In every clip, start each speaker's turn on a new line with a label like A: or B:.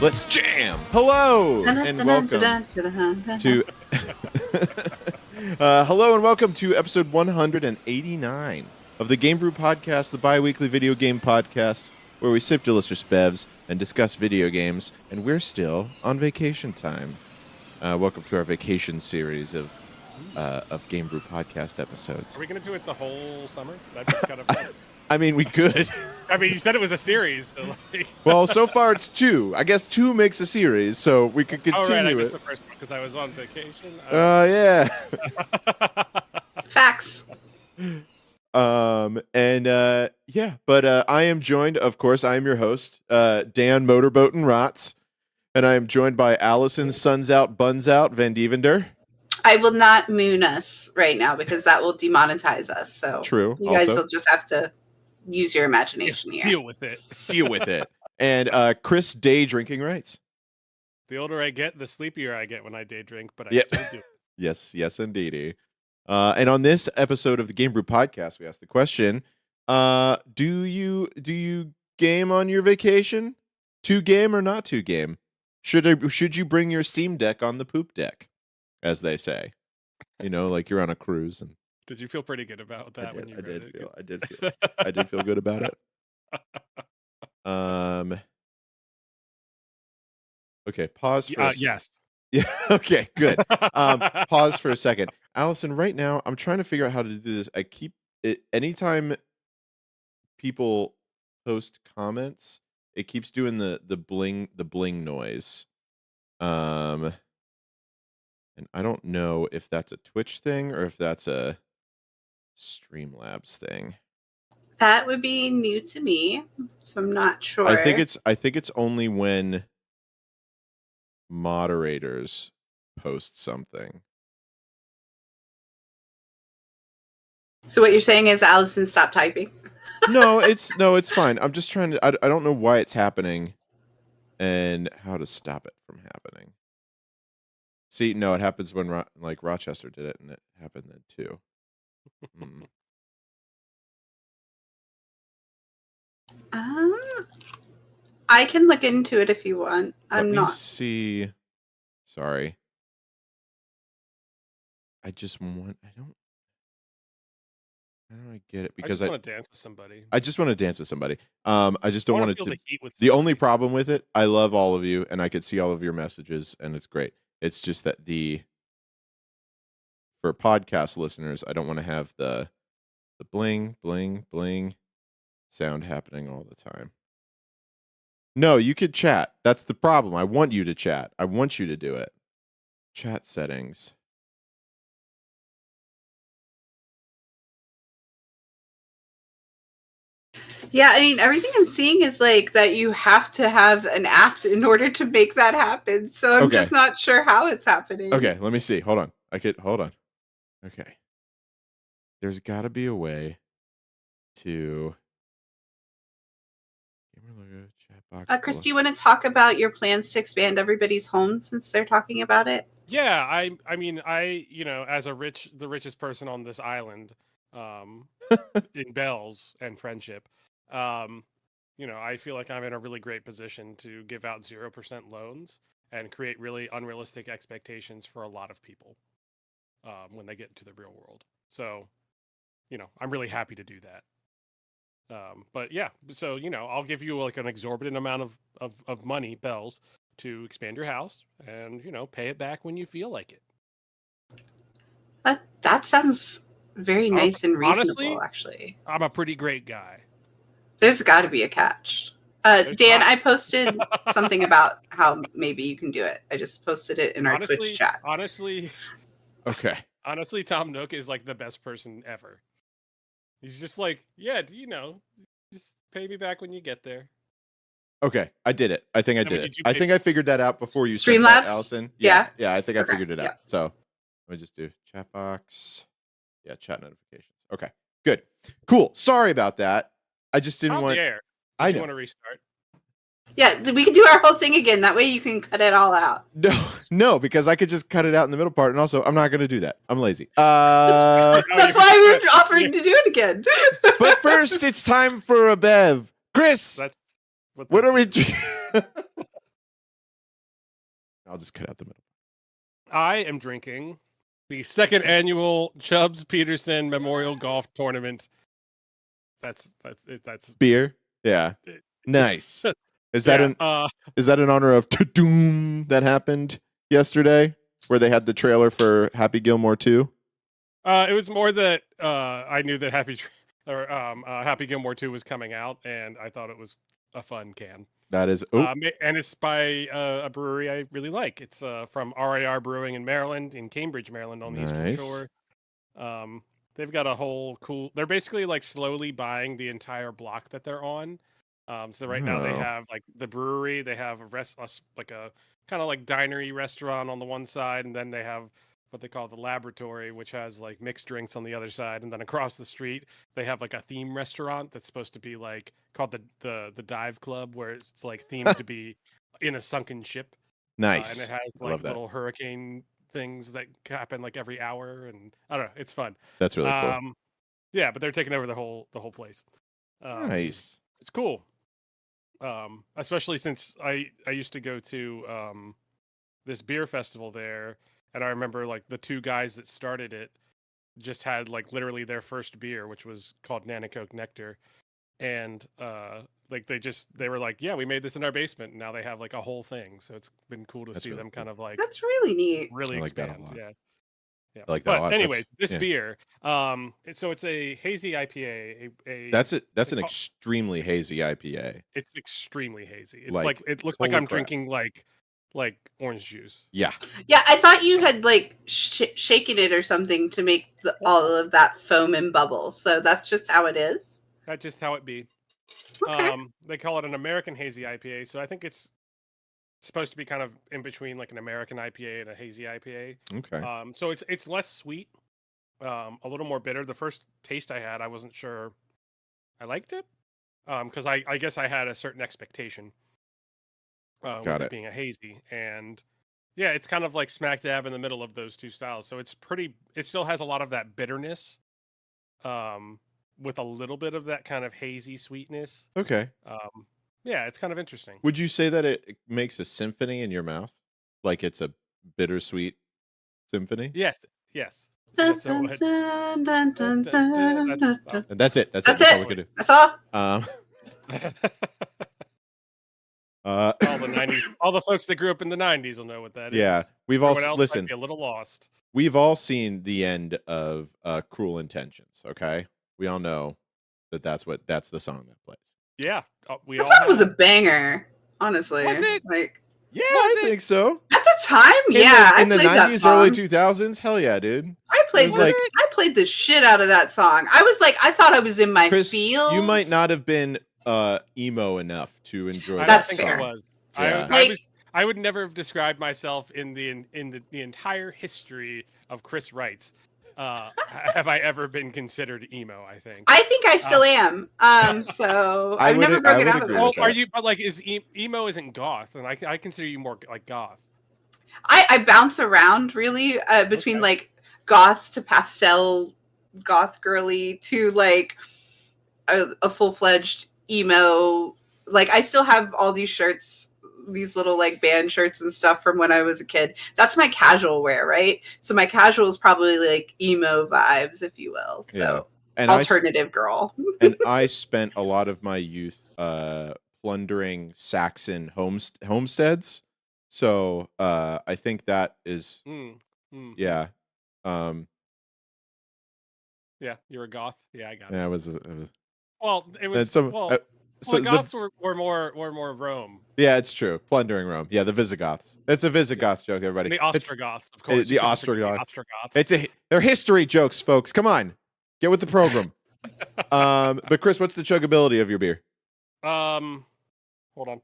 A: Let's jam! Hello and welcome to hello and welcome to episode 189 of the Game Brew Podcast, the bi-weekly video game podcast where we sip delicious bevs and discuss video games, and we're still on vacation time. Welcome to our vacation series of Game Brew Podcast episodes.
B: Are we going to do it the whole summer? That'd be kind of fun.
A: I mean, we could.
B: I mean, you said it was a series. So
A: Well, so far it's two. I guess two makes a series, so we could continue
B: right, I
A: it.
B: missed the first one because I was on vacation.
A: Yeah.
C: Facts.
A: But I am joined, of course, I am your host, Dan Motorboat and Rots, and I am joined by Allison Suns Out, Buns Out, Van Devender.
C: I will not moon us right now because that will demonetize us. So
A: True.
C: You guys will just have to use your imagination here.
B: Deal with it.
A: Deal with it. And Chris Day Drinking Rights.
B: The older I get, the sleepier I get when I day drink, but I still do.
A: Yes, indeedy. And on this episode of the Game Brew Podcast, we asked the question: Do you game on your vacation? To game or not to game? Should you bring your Steam Deck on the poop deck, as they say? You know, like you're on a cruise. And
B: did you feel pretty good about that when you read it?
A: I did feel good about it. Okay, pause for
B: yes.
A: Yeah, okay, good. Pause for a second. Allison, right now, I'm trying to figure out how to do this. I keep it anytime people post comments, it keeps doing the bling noise. And I don't know if that's a Twitch thing or if that's a Streamlabs thing.
C: That would be new to me, so I'm not sure.
A: I think it's only when moderators post something.
C: So what you're saying is Allison, stop typing?
A: No, it's fine. I'm just trying to. I don't know why it's happening, and how to stop it from happening. See, no, it happens when Rochester did it, and it happened then too.
C: I can look into it if you want.
A: Let me see. Sorry. I don't get it because
B: I just want to dance with somebody.
A: I just want to dance with somebody. I just don't want it to.
B: The
A: only problem with it, I love all of you, and I could see all of your messages, and it's great. It's just that for podcast listeners, I don't want to have the bling bling bling sound happening all the time. No, you could chat. That's the problem. I want you to chat. I want you to do it. Chat settings.
C: Yeah, I mean, everything I'm seeing is like that you have to have an app in order to make that happen. So I'm just not sure how it's happening.
A: Okay, let me see. Hold on. Hold on. Okay. There's got to be a way to
C: Chris, do you want to talk about your plans to expand everybody's home since they're talking about it?
B: Yeah, I mean, as the richest person on this island, in bells and friendship, I feel like I'm in a really great position to give out 0% loans and create really unrealistic expectations for a lot of people when they get into the real world. So, I'm really happy to do that. But yeah, so I'll give you like an exorbitant amount of money, bells, to expand your house, and pay it back when you feel like it.
C: That sounds very nice and reasonable.
B: Honestly,
C: actually,
B: I'm a pretty great guy.
C: There's got to be a catch. Dan, I posted something about how maybe you can do it. I just posted it in our Twitch chat.
B: Honestly, Tom Nook is like the best person ever. He's just like, yeah, just pay me back when you get there.
A: Okay, I did it. I think I did it. I think I figured that out before you
C: said that, Allison.
A: Yeah, I think I figured it out. So let me just do chat box. Yeah, chat notifications. Okay, good, cool. Sorry about that. I just didn't want.
B: I want to restart.
C: Yeah, we can do our whole thing again. That way you can cut it all out.
A: No, because I could just cut it out in the middle part, and also I'm not going to do that. I'm lazy.
C: That's why we're offering to do it again.
A: But first, it's time for a bev. Chris, what are we? I'll just cut out the middle.
B: I am drinking the second annual Chubbs Peterson Memorial Golf Tournament. That's
A: beer. Yeah, nice. Is that in honor of Doom that happened yesterday, where they had the trailer for Happy Gilmore 2?
B: It was more that I knew that Happy Gilmore 2 was coming out, and I thought it was a fun can.
A: That is,
B: and it's by a brewery I really like. It's from RAR Brewing in Maryland, in Cambridge, Maryland, on the Eastern Shore. They've got a whole cool. They're basically like slowly buying the entire block that they're on. So right now they have like the brewery, they have like a kind of like dinery restaurant on the one side, and then they have what they call the laboratory, which has like mixed drinks on the other side, and then across the street they have like a theme restaurant that's supposed to be like called the Dive Club, where it's like themed to be in a sunken ship.
A: Nice.
B: And it has like little hurricane things that happen like every hour, and I don't know, it's fun.
A: That's really cool.
B: Yeah, but they're taking over the whole place.
A: Nice.
B: It's cool. Especially since I used to go to this beer festival there, and I remember like the two guys that started it just had like literally their first beer, which was called Nanacoke Nectar, and like they were like, yeah, we made this in our basement, and now they have like a whole thing. So it's been cool to see them kind of like
C: that's really neat.
B: Really
A: I like
B: expand.
A: That a lot.
B: Yeah.
A: I like that a lot.
B: But anyways, this beer, so it's a hazy IPA.
A: That's an extremely hazy IPA.
B: It's extremely hazy. It's like it looks like I'm drinking like orange juice.
A: Yeah.
C: Yeah, I thought you had like shaken it or something to make all of that foam and bubble. So that's just how it is.
B: That's just how it be.
C: Okay.
B: They call it an American hazy IPA, so I think it's supposed to be kind of in between like an American IPA and a hazy IPA.
A: Okay.
B: So it's less sweet, a little more bitter. The first taste I had, I wasn't sure I liked it, because I guess I had a certain expectation. With it being a hazy, and yeah, it's kind of like smack dab in the middle of those two styles. So it's pretty. It still has a lot of that bitterness, with a little bit of that kind of hazy sweetness.
A: Okay.
B: Yeah, it's kind of interesting.
A: Would you say that it makes a symphony in your mouth, like it's a bittersweet symphony?
B: Yes.
C: Dun,
B: Yes,
C: dun,
B: it would.
C: dun, dun, dun, dun, dun, dun.
A: And that's it. That's
C: That's
A: it. That's
C: it.
A: all we could do.
C: That's all.
B: All the 90s, all the folks that grew up in the 90s will know what that is.
A: Yeah, we've all listened.
B: Might be a little lost.
A: We've all seen the end of Cruel Intentions. Okay, we all know that's the song that plays.
B: Yeah,
C: that song was a banger. Honestly,
B: was it?
C: Like,
A: yeah, I think so.
C: At the time,
A: in the 90s, early 2000s, hell yeah, dude.
C: I played the shit out of that song. I thought I was in my feels.
A: You might not have been emo enough to enjoy that.
C: That's
B: I
C: fair.
B: think I was.
A: Yeah.
B: I would never have described myself in the entire history of Chris Wright's. Have I ever been considered emo? I think
C: I still am. So I've never broken out of that.
B: Well, are you? But like, emo isn't goth, and I consider you more like goth.
C: I bounce around really between like goth to pastel, goth girly to like a full-fledged emo. Like I still have all these shirts, these little like band shirts and stuff from when I was a kid. That's my casual wear, right? So my casual is probably like emo vibes, if you will. So and alternative girl.
A: And I spent a lot of my youth plundering Saxon homesteads. So I think that is yeah.
B: Yeah, you're a goth. Yeah, I got it.
A: Yeah, I was.
B: Well, it was
A: so
B: Goths were more Rome.
A: Yeah, it's true. Plundering Rome. Yeah, the Visigoths. It's a Visigoth joke, everybody.
B: The Ostrogoths, of course.
A: The Ostrogoths. They're history jokes, folks. Come on, get with the program. But Chris, what's the chuggability of your beer?
B: Hold on.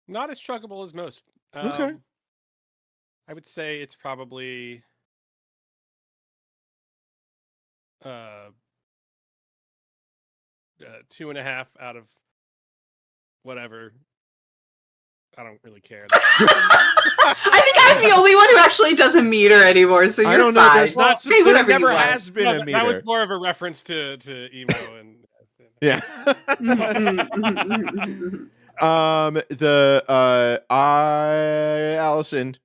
B: Not as chuggable as most.
A: Okay.
B: I would say it's probably 2.5 out of whatever. I don't really care.
C: I think I'm the only one who actually does a meter anymore, so you're
A: I don't know.
C: fine.
A: There's not.
C: Say
A: there
C: whatever
A: never
C: you
A: has been a meter.
B: That was more of a reference to emo and
A: Yeah. Allison.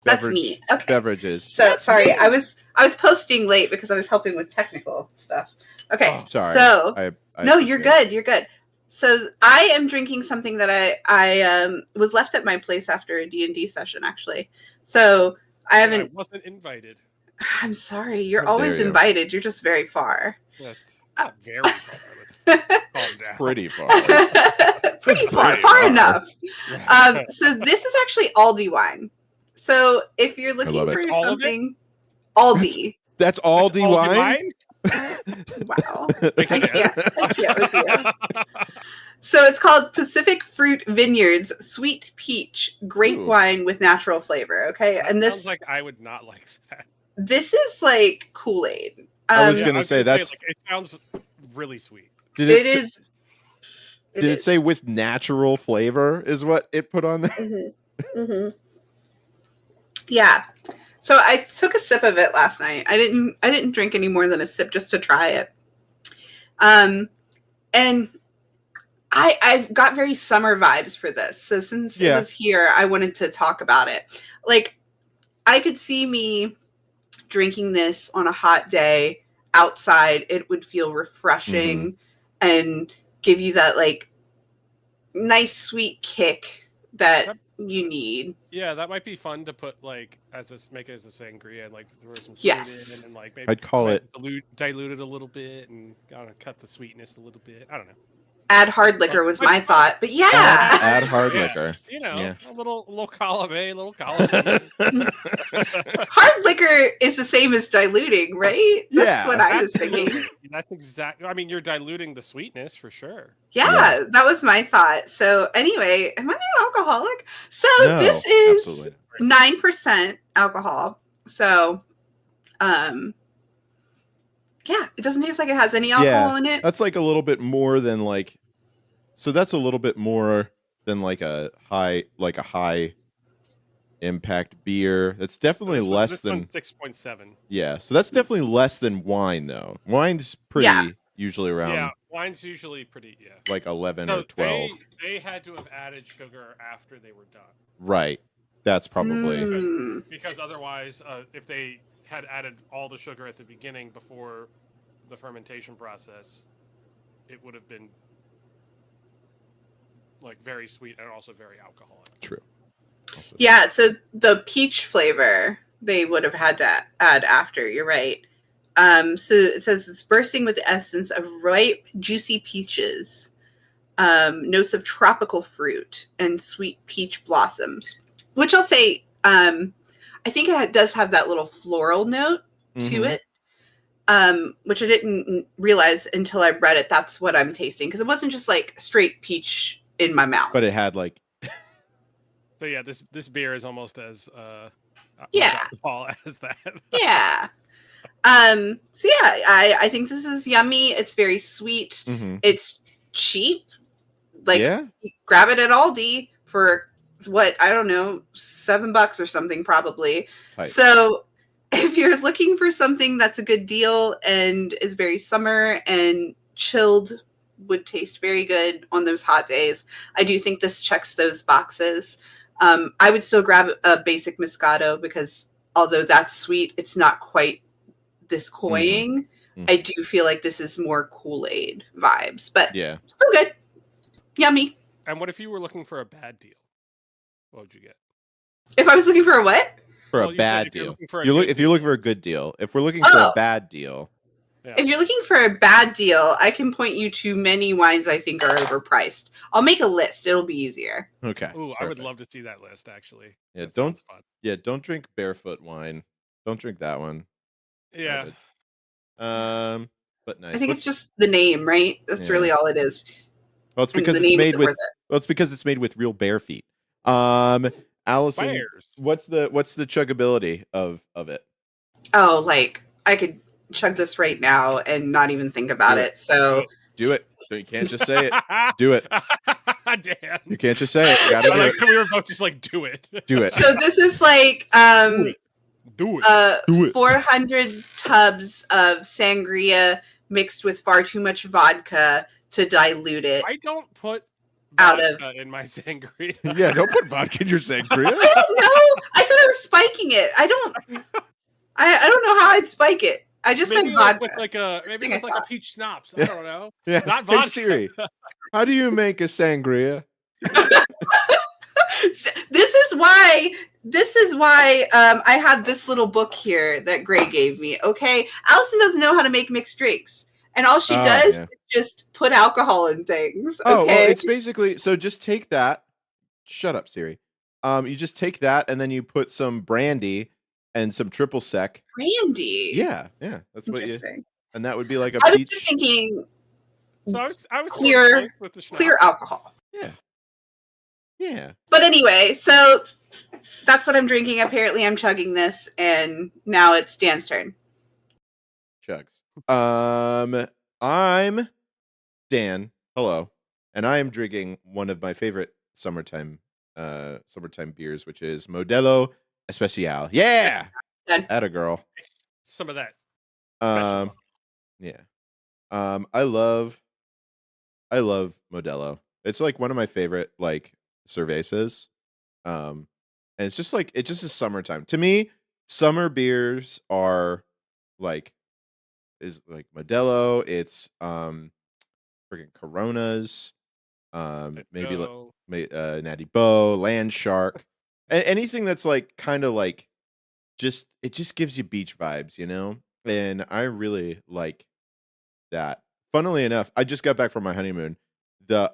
C: That's me. Okay.
A: Beverages.
C: So
A: That's
C: sorry,
A: me.
C: I was posting late because I was helping with technical stuff. Okay,
A: Oh, sorry.
C: so
A: I
C: no, you're
A: appreciate it.
C: good. You're good. So I am drinking something that I was left at my place after a D&D session, actually. So I haven't.
B: I wasn't invited.
C: I'm sorry. You're
A: How
C: always
A: dare you.
C: invited. You're just very far.
B: That's not very far. Let's calm down.
A: Pretty far.
C: Pretty far.
A: pretty
C: Far
A: far.
C: enough. So this is actually Aldi wine. So if you're looking
A: love it.
C: for
B: That's all of it?
C: something, Aldi.
A: That's Aldi wine?
C: Wow.
B: I
C: I can't with you. So it's called Pacific Fruit Vineyards Sweet Peach Grape
A: Ooh.
C: Wine with natural flavor. Okay,
B: That
C: and
B: sounds like I would not like that.
C: this is like Kool-Aid.
A: I was
B: Yeah,
A: gonna say that's.
B: like, it sounds really sweet.
A: Did
C: It
A: it,
C: is.
A: Did it say with natural flavor? Is what it put on there?
C: Mm-hmm. Mm-hmm. Yeah. So I took a sip of it last night. I didn't drink any more than a sip just to try it. And I got very summer vibes for this. So since it was here, I wanted to talk about it. Like, I could see me drinking this on a hot day outside. It would feel refreshing and give you that like nice sweet kick that you need.
B: Yeah, that might be fun to put like make it as a sangria and like throw some fruit in and like maybe
A: I'd call it
B: dilute it a little bit and cut the sweetness a little bit. I don't know.
C: Add hard liquor was my thought, but yeah.
A: Add hard liquor.
B: You know, a little column A, a little column B.
C: Hard liquor is the same as diluting, right? That's what I was thinking.
B: That's exactly. I mean, you're diluting the sweetness for sure.
C: Yeah, that was my thought. So anyway, am I an alcoholic? So
A: No,
C: this is
A: absolutely.
C: 9% alcohol. So, yeah, it doesn't taste like it has any alcohol in it.
A: That's like a little bit more than like. So that's a little bit more than like a high impact beer. That's definitely less than
B: 6.7.
A: Yeah, so that's definitely less than wine though. Wine's pretty usually around.
B: Yeah, wine's usually pretty
A: like 11 or 12.
B: They had to have added sugar after they were done.
A: Right. That's probably
B: because otherwise, if they had added all the sugar at the beginning before the fermentation process, it would have been like very sweet and also very alcoholic.
A: True.
C: Yeah, so the peach flavor they would have had to add after. You're right. So it says it's bursting with the essence of ripe, juicy peaches, notes of tropical fruit, and sweet peach blossoms. Which I'll say, I think it does have that little floral note to it, which I didn't realize until I read it. That's what I'm tasting, because it wasn't just like straight peach in my mouth.
A: But it had like.
B: So yeah, this beer is almost as alcohol as that.
C: Yeah. So yeah, I think this is yummy. It's very sweet. It's cheap. Like you grab it at Aldi for what, I don't know, $7 or something probably.
A: Tight.
C: So if you're looking for something that's a good deal and is very summer and chilled, would taste very good on those hot days, I do think this checks those boxes. I would still grab a basic Moscato because although that's sweet, it's not quite this cloying. I do feel like this is more Kool-Aid vibes, but still good. Yummy.
B: And what if you were looking for a bad deal? What would you get?
C: If I was looking for a what?
A: For a bad deal. If you're looking for a good deal. If we're looking for a bad deal.
C: Yeah. If you're looking for a bad deal, I can point you to many wines I think are overpriced. I'll make a list. It'll be easier.
A: Okay.
B: Ooh, I would love to see that list actually.
A: Yeah,
B: that
A: don't
B: fun.
A: Yeah, don't drink barefoot wine. Don't drink that one.
B: Yeah.
A: But nice.
C: I think it's just the name, right? That's really all it is.
A: Well, it's because it's made with it's because it's made with real bare feet. Allison,
B: Bears.
A: what's the chuggability of it?
C: Oh, like I could chug this right now and not even think about it. So
A: do it. You can't just say it. Do it.
B: Damn.
A: You can't just say it. You gotta do it.
B: We were both just like, do it.
A: Do it.
C: So this is like
B: do it.
C: 400 tubs of sangria mixed with far too much vodka to dilute it
B: I don't put
C: out
B: vodka
C: of.
B: in my sangria.
A: Yeah, don't put vodka in your sangria.
C: I don't know. I said I was spiking it. I don't know how I'd spike it. I just said
B: Maybe
C: vodka.
B: with like a
C: First
B: maybe
C: thing I
B: with like a
C: thought.
B: peach schnapps. I don't know.
A: Yeah.
B: Not
A: Hey
B: vodka.
A: Siri, how do you make a sangria?
C: This is why I have this little book here that Gray gave me. Okay, Allison doesn't know how to make mixed drinks, and all she
A: Oh,
C: does
A: yeah.
C: is just put alcohol in things.
A: Oh, well,
C: Okay,
A: it's basically so just take that. Shut up, Siri. You just take that and then you put some brandy and some triple sec.
C: brandy.
A: Yeah, that's what you.
C: Interesting.
A: And that would be like a
C: I was
A: peach.
C: just thinking
B: So I was sort of
C: clear,
B: close with the
C: clear
B: schnapps.
C: alcohol.
A: Yeah.
C: But anyway, so that's what I'm drinking. Apparently, I'm chugging this, and now it's Dan's turn.
A: Chugs. I'm Dan. Hello, and I am drinking one of my favorite summertime beers, which is Modelo Especial. Yeah,
C: Done.
A: atta girl.
B: Some of that.
A: Um, yeah. I love Modelo. It's like one of my favorite like cervezas. And it's just like it just is summertime. To me, summer beers are like is like Modelo, it's freaking Coronas, maybe like
B: Go.
A: Natty Bow, Land Shark. Anything that's like kind of like it just gives you beach vibes, you know? And I really like that. Funnily enough, I just got back from my honeymoon. The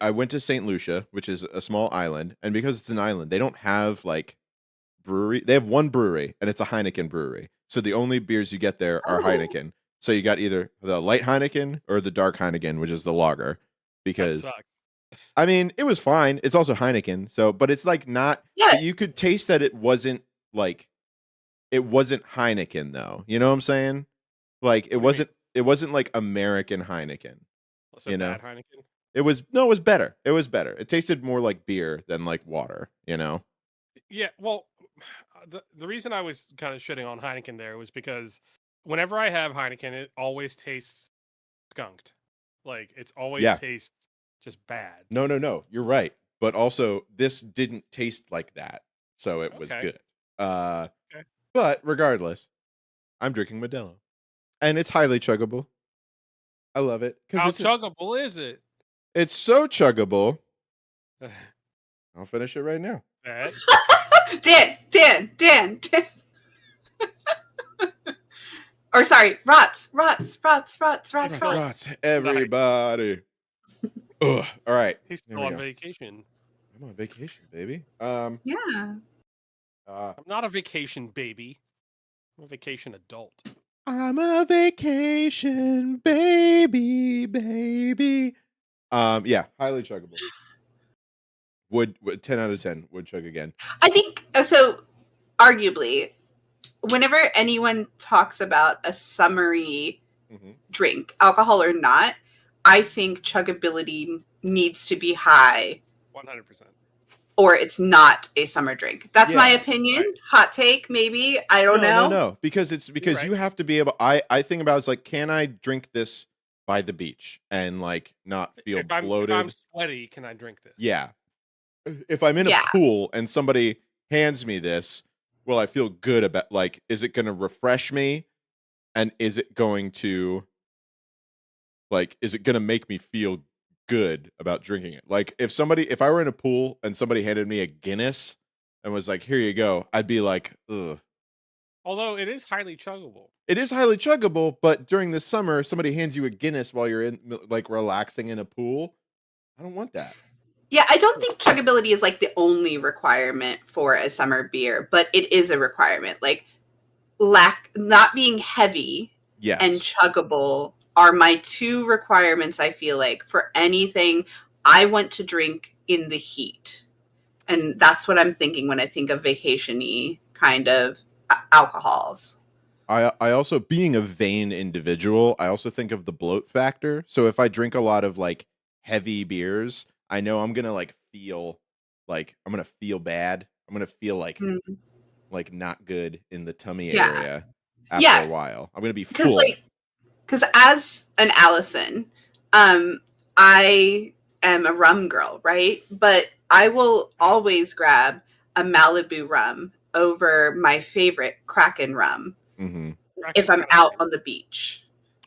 A: I went to St. Lucia, which is a small island, and because it's an island, they don't have like brewery. They have one brewery, and it's a Heineken brewery. So the only beers you get there are
C: Oh.
A: Heineken. So you got either the light Heineken or the dark Heineken, which is the lager.
B: That
A: Because
B: sucks.
A: I mean, it was fine. It's also Heineken. So, but it's like not.
C: Yeah.
A: But you could taste that it wasn't Heineken though. You know what I'm saying? Like it
B: What do you mean?
A: wasn't like American Heineken.
B: Also
A: You know?
B: bad Heineken.
A: It was better. It was better. It tasted more like beer than like water, you know?
B: Yeah, well, the reason I was kind of shitting on Heineken there was because whenever I have Heineken, it always tastes skunked. Like it's always
A: Yeah.
B: tastes just bad.
A: No. You're right. But also this didn't taste like that. So it was
B: Okay.
A: good.
B: Okay.
A: But regardless, I'm drinking Modelo. And it's highly chuggable. I love it.
B: How
A: Because
B: chuggable is it?
A: it's so chuggable. I'll finish it right now.
B: That
C: Dan. Or sorry, Rots.
A: Everybody. Ugh. All right.
B: he's
A: There
B: still
A: we
B: on
A: go.
B: vacation.
A: I'm on vacation, baby.
C: Yeah.
B: I'm not a vacation baby. I'm a vacation adult.
A: I'm a vacation baby. Yeah, highly chuggable. Would 10 out of 10 would chug again.
C: I think so. Arguably, whenever anyone talks about a summery drink, alcohol or not, I think chuggability needs to be high
B: 100%.
C: or it's not a summer drink. That's my
A: Yeah,
C: opinion.
B: right.
C: Hot take, maybe. I don't know.
A: No, because
B: right.
A: you have to be able. I think about it's like, can I drink this by the beach and like not feel bloated?
B: If I'm sweaty, can I drink this?
A: Yeah. If I'm in a pool and somebody hands me this, will I feel good about like, is it going to refresh me? And is it going to make me feel good about drinking it? Like if I were in a pool and somebody handed me a Guinness and was like, here you go, I'd be like, ugh.
B: Although it is highly chuggable.
A: It is highly chuggable, but during the summer, somebody hands you a Guinness while you're in like relaxing in a pool. I don't want that.
C: Yeah, I don't think chuggability is like the only requirement for a summer beer, but it is a requirement. Like not being heavy and chuggable are my two requirements, I feel like, for anything I want to drink in the heat. And that's what I'm thinking when I think of vacation-y kind of alcohols.
A: I also, being a vain individual, I also think of the bloat factor. So if I drink a lot of like heavy beers, I know I'm gonna feel bad. I'm gonna feel like not good in the tummy area. after a while. I'm gonna be
C: because
A: full.
C: because as an Allison, I am a rum girl, right? But I will always grab a Malibu rum over my favorite Kraken rum
A: Mm-hmm.
C: if I'm out on the beach,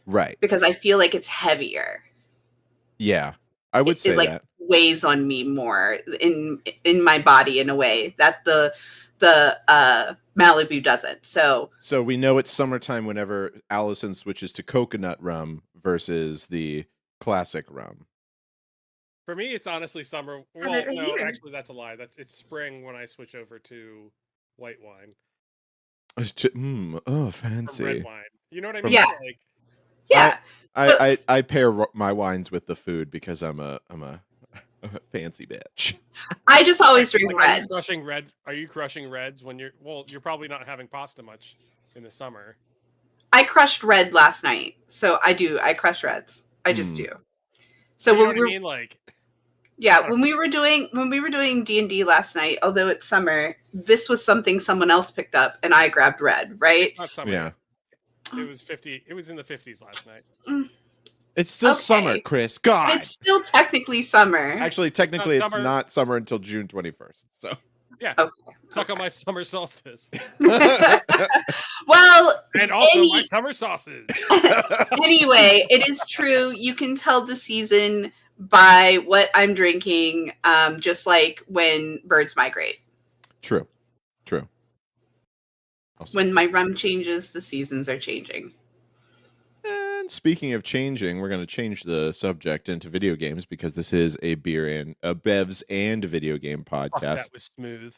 A: Right.
C: because I feel like it's heavier.
A: Yeah, I would say
C: It like
A: that.
C: weighs on me more in my body in a way that the Malibu doesn't. So
A: we know it's summertime whenever Allison switches to coconut rum versus the classic rum.
B: For me, it's honestly summer.
C: Have
B: Well,
C: it right
B: no,
C: here.
B: actually, that's a lie. It's spring when I switch over to white wine
A: Oh,
B: from
A: fancy.
B: red wine. You know what I
A: From-
B: mean?
C: Yeah.
B: Like,
C: Yeah.
A: I pair my wines with the food because I'm a fancy bitch.
C: I just always drink
B: like,
C: reds.
B: Are you crushing reds when you're? Well, you're probably not having pasta much in the summer.
C: I crushed red last night, so I do. I crush reds. I just do. So
B: you know
C: when
B: what I mean? Like,
C: yeah, when we were doing D&D last night, although it's summer, this was something someone else picked up, and I grabbed red. Right?
B: it's not summer.
A: Yeah.
B: Yet. It was 50. It was in the 50s last night.
A: It's still summer, Chris. God.
C: It's still technically summer.
A: Actually, technically, it's
B: summer.
A: not summer until June 21st. So.
B: Yeah.
C: Okay.
B: Suck on my summer solstice.
C: Well,
B: and also my summer sausage.
C: Anyway, it is true. You can tell the season by what I'm drinking, just like when birds migrate.
A: True.
C: When my rum changes, the seasons are changing.
A: And speaking of changing, we're going to change the subject into video games because this is a beer and a bevs and video game podcast.
B: That was smooth.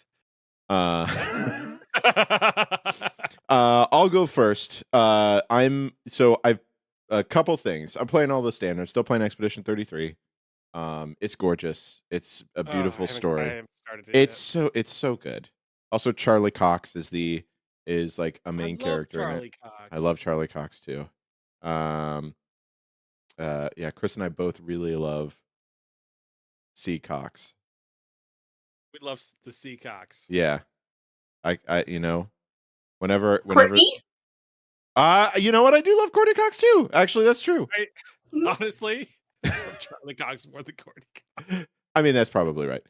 A: I'll go first. I've a couple things. I'm playing all the standards. Still playing Expedition 33. It's gorgeous. It's a beautiful story. It's so good. Also, Charlie Cox is like a main character in it. I love Charlie Cox too. Yeah, Chris and I both really love Seacox.
B: We love the Seacox.
A: Yeah. I whenever
C: Courtney?
A: you know what? I do love Courtney Cox too. Actually, that's true.
B: Honestly, I love Charlie Cox more than Courtney Cox.
A: I mean, that's probably right.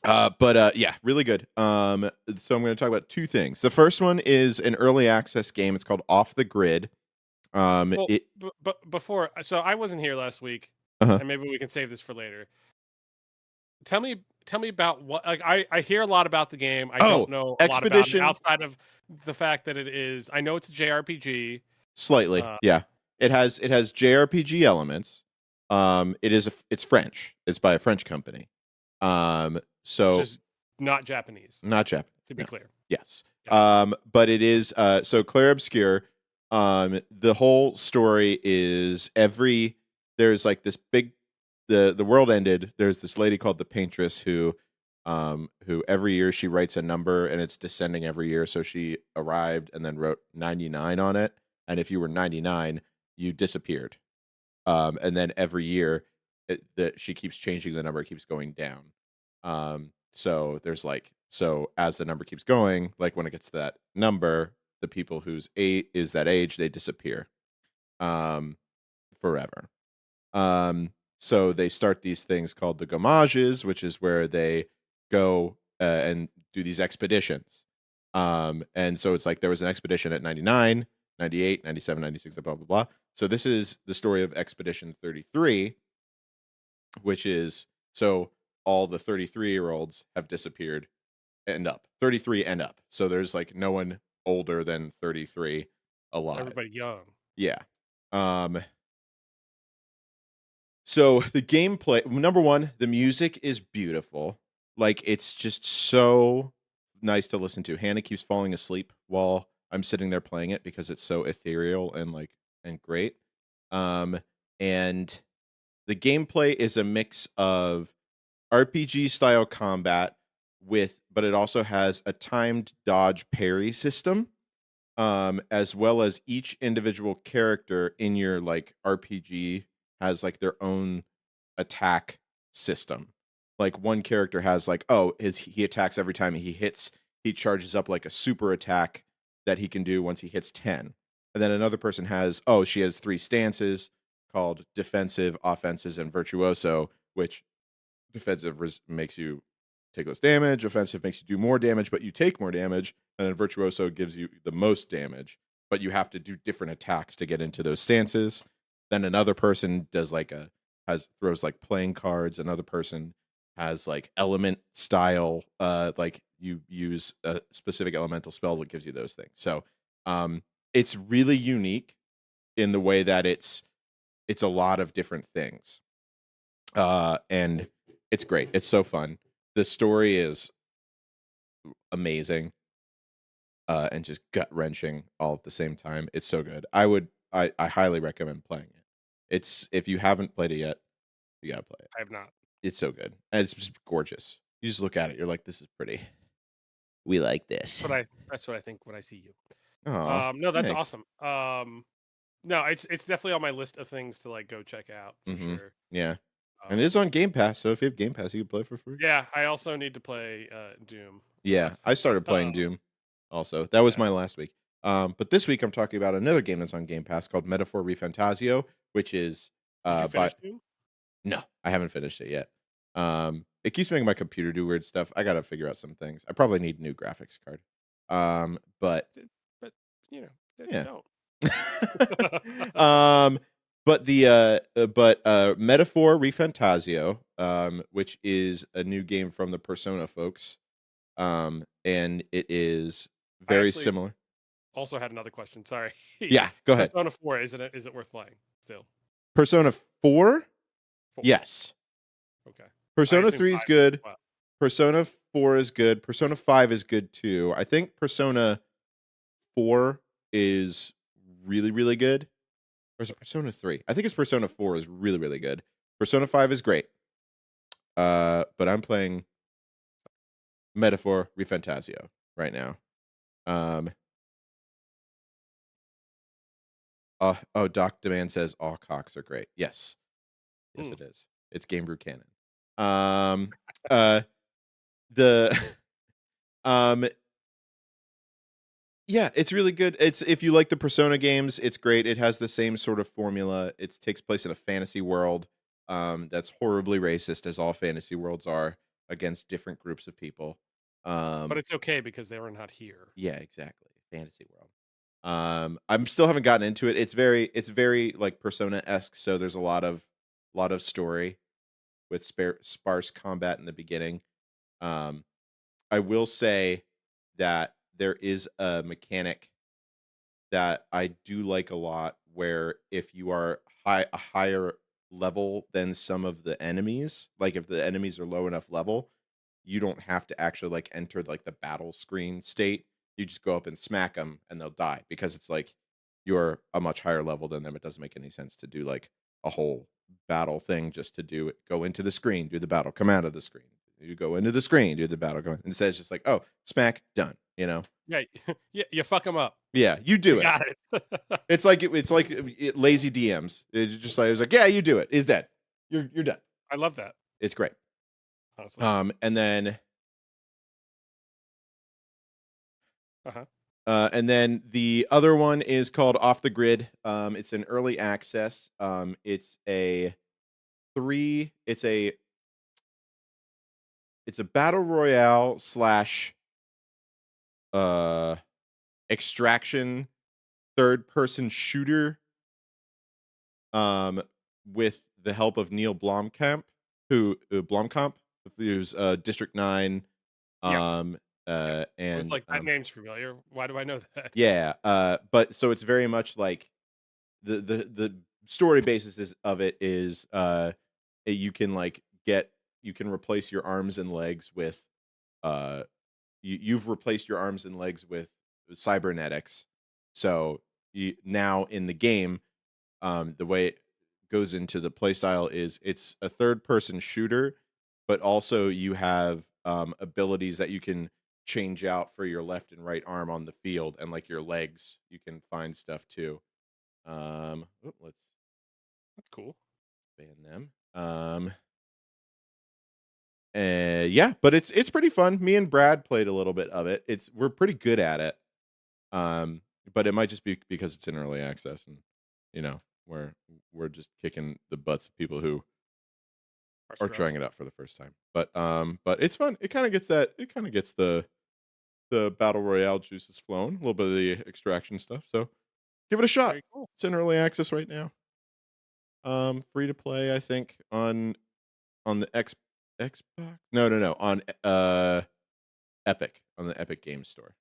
A: But yeah, really good. So I'm going to talk about two things. The first one is an early access game. It's called Off the Grid.
B: Before, so I wasn't here last week, and maybe we can save this for later. Tell me about what. Like, I hear a lot about the game. I don't know a
A: Expedition,
B: lot about it outside of the fact that it is. I know it's a JRPG.
A: Slightly, yeah. It has JRPG elements. It's French. It's by a French company. So
B: which is not Japanese.
A: Not Japanese.
B: To be clear.
A: Yes. But it is so Claire Obscure. The whole story is there's like this big the world ended. There's this lady called the Paintress who every year she writes a number and it's descending every year. So she arrived and then wrote 99 on it. And if you were 99, you disappeared. And then every year she keeps changing the number, it keeps going down. So there's so as the number keeps going, like when it gets to that number, the people whose is that age, they disappear forever. So they start these things called the gamages, which is where they go and do these expeditions. And so it's like there was an expedition at 99, 98, 97, 96, blah, blah, blah. So this is the story of Expedition 33, which is so all the 33-year-olds have disappeared and up. 33 and up. So there's like no one older than 33 alive.
B: Everybody young.
A: Yeah. So the gameplay, number one, the music is beautiful. Like it's just so nice to listen to. Hannah keeps falling asleep while I'm sitting there playing it because it's so ethereal and great. And the gameplay is a mix of RPG style combat but it also has a timed dodge parry system, as well as each individual character in your like RPG has like their own attack system. Like one character has like, he attacks every time he hits he charges up like a super attack that he can do once he hits 10. And then another person has, oh, she has 3 stances called defensive, offensive, and virtuoso, which defensive makes you take less damage, offensive makes you do more damage, but you take more damage, and then virtuoso gives you the most damage, but you have to do different attacks to get into those stances. Then another person does like throws like playing cards. Another person has like element style, like you use a specific elemental spell that gives you those things. So it's really unique in the way that it's a lot of different things. And it's great. It's so fun. The story is amazing, and just gut wrenching all at the same time. It's so good. I highly recommend playing it. It's if you haven't played it yet, you gotta play it.
B: I have not.
A: It's so good, and it's just gorgeous. You just look at it, you're like, this is pretty. We like this.
B: That's what I think when I see you.
A: Oh,
B: No, that's
A: thanks.
B: awesome. No, it's definitely on my list of things to like go check out for sure.
A: Yeah, and it is
B: Um,
A: on Game Pass. So if you have Game Pass, you can play for free.
B: yeah, I also need to play Doom.
A: Yeah, I started playing
B: uh,
A: Doom. Also, that was
B: yeah.
A: my last week. But this week I'm talking about another game that's on Game Pass called Metaphor Refantasio, which is
B: Did you
A: by
B: finish Doom?
A: no, I haven't finished it yet. It keeps making my computer do weird stuff. I gotta figure out some things. I probably need a new graphics card. But
B: But you know,
A: yeah.
B: don't.
A: um, but Metaphor Refantasio, which is a new game from the Persona folks, and it is
B: I
A: very
B: actually
A: similar.
B: also had another question. Sorry.
A: Yeah, go ahead.
B: Persona 4, is it worth playing still?
A: Persona 4?
B: 4.
A: Yes.
B: Okay. I
A: Persona
B: assume
A: 3
B: 5
A: is
B: is
A: good.
B: well.
A: Persona 4 is good. Persona 5 is good too. I think Persona 4 is really, really good. Or is it
B: Okay.
A: Persona 3? I think it's Persona 4 is really, really good. Persona 5 is great. But I'm playing Metaphor Refantasio right now. Doc Demand says all cocks are great. Yes. Yes,
B: Hmm.
A: it is. It's Game Brew Canon. Uh the um Yeah, it's really good. It's if you like the Persona games, it's great. It has the same sort of formula. It takes place in a fantasy world that's horribly racist, as all fantasy worlds are, against different groups of people.
B: But
A: Um,
B: it's okay because they were not here.
A: yeah, exactly. Fantasy world. I'm still haven't gotten into it. It's very like Persona esque. So there's a lot of story with sparse combat in the beginning. Um, I will say that there is a mechanic that I do like a lot where if you are a higher level than some of the enemies, like if the enemies are low enough level, you don't have to actually like enter like the battle screen state. You just go up and smack them and they'll die because it's like you're a much higher level than them. It doesn't make any sense to do like a whole battle thing just to do it. Go into the screen, do the battle, come out of the screen. You go into the screen, do the battle. Go instead, it's just like, oh, smack, done.
B: Yeah, yeah, you fuck them up.
A: Yeah, you
B: You
A: do it.
B: got it.
A: It's like lazy DMs. It's just like it was like, yeah, you do it. He's dead. You're done.
B: I love that,
A: It's great.
B: honestly.
A: And then
B: Uh-huh.
A: the other one is called Off the Grid. It's an early access. It's a three. It's a battle royale slash uh extraction third person shooter. Um, with the help of Neil Blomkamp, who's District 9.
B: Yeah,
A: Um,
B: yeah. I was
A: and
B: like, that name's familiar. Why do I know that?
A: yeah, but so it's very much like the story basis of it is you can like you can replace your arms and legs with uh you've replaced your arms and legs with cybernetics. So now in the game, the way it goes into the playstyle is it's a third person shooter, but also you have abilities that you can change out for your left and right arm on the field, and like your legs, you can find stuff too. Let's
B: That's cool.
A: ban them. Yeah, but it's pretty fun. Me and Brad played a little bit of it. We're pretty good at it. But it might just be because it's in early access, and you know, we're just kicking the butts of people who are trying it out for the first time. But it's fun. It kind of gets the battle royale juices flowing, a little bit of the extraction stuff. So give it a shot.
B: Very cool.
A: It's in early access right now. Free to play, I think, on the Xbox. No, on Epic, on the Epic Games Store.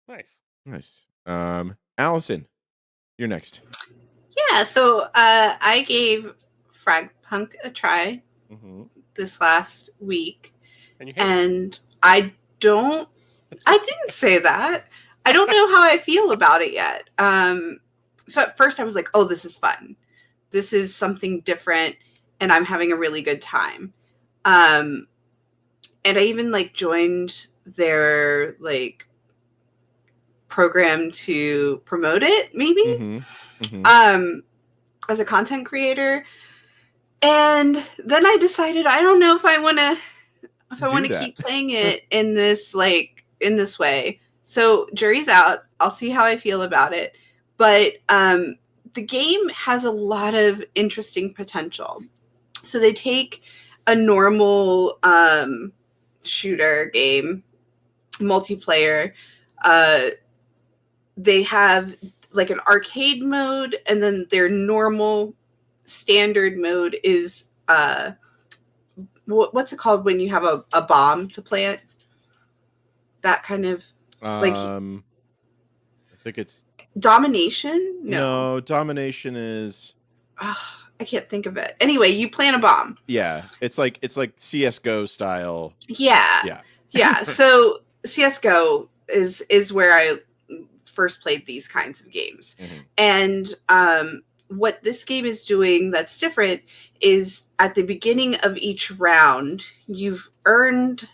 B: Nice.
A: Allison, you're next.
C: Yeah, so I gave Fragpunk a try this last week, and I didn't say that. I don't know how I feel about it yet. So at first I was like, oh, this is fun. This is something different, and I'm having a really good time. And I even joined their program to promote it, maybe, as a content creator. And then I decided I don't know if I want to keep playing it in this way. So jury's out. I'll see how I feel about it. But the game has a lot of interesting potential. So they take a normal shooter game, multiplayer. They have an arcade mode, and then their normal standard mode is what's it called when you have a bomb to plant? That kind of
A: I think it's
C: domination.
A: No, domination is.
C: I can't think of it. Anyway, you plant a bomb.
A: Yeah, it's like CS:GO style.
C: Yeah. So CS:GO is where I first played these kinds of games, and what this game is doing that's different is at the beginning of each round, you've earned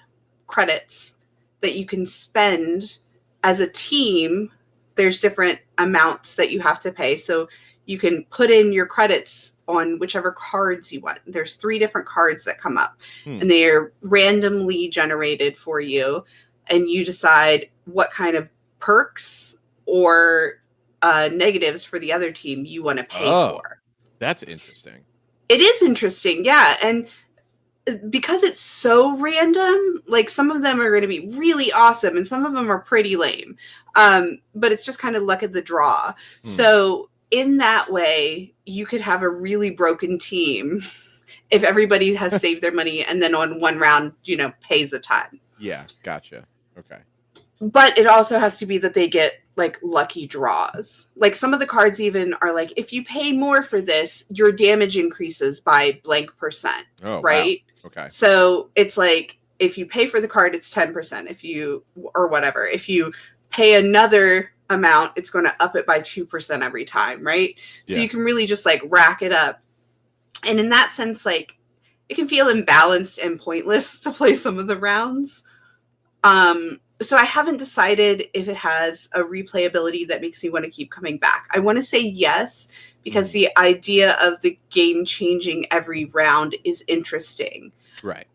C: credits that you can spend as a team. There's different amounts that you have to pay. So you can put in your credits on whichever cards you want. There's 3 different cards that come up, and they are randomly generated for you. And you decide what kind of perks or negatives for the other team you want to pay for.
A: That's interesting.
C: It is interesting, yeah. And because it's so random, some of them are going to be really awesome and some of them are pretty lame. But it's just kind of luck of the draw. So in that way, you could have a really broken team if everybody has saved their money and then on one round, pays a ton.
A: Yeah, gotcha. Okay.
C: But it also has to be that they get lucky draws. Some of the cards even are if you pay more for this, your damage increases by blank percent.
A: Oh,
C: right?
A: Wow. Okay.
C: So it's if you pay for the card, it's 10%. If you, or whatever, if you pay another amount, it's going to up it by 2% every time, right? So you can really just rack it up. And in that sense, it can feel imbalanced and pointless to play some of the rounds. So I haven't decided if it has a replayability that makes me want to keep coming back. I want to say yes, because the idea of the game changing every round is interesting.
A: Right.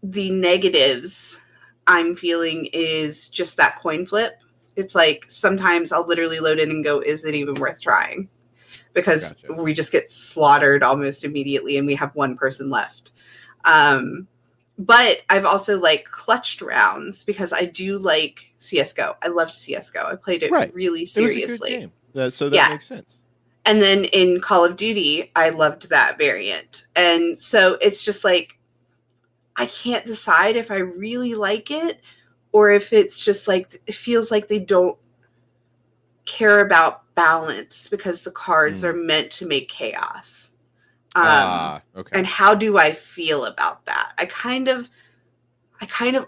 C: The negatives I'm feeling is just that coin flip. It's sometimes I'll literally load in and go, is it even worth trying? Because we just get slaughtered almost immediately and we have one person left. But I've also clutched rounds because I do like CS:GO. I loved CS:GO. I played it really seriously.
A: It was a good game. So that makes sense.
C: And then in Call of Duty, I loved that variant. And so it's just I can't decide if I really like it or if it's just it feels like they don't care about balance because the cards are meant to make chaos. Okay. And how do I feel about that? I kind of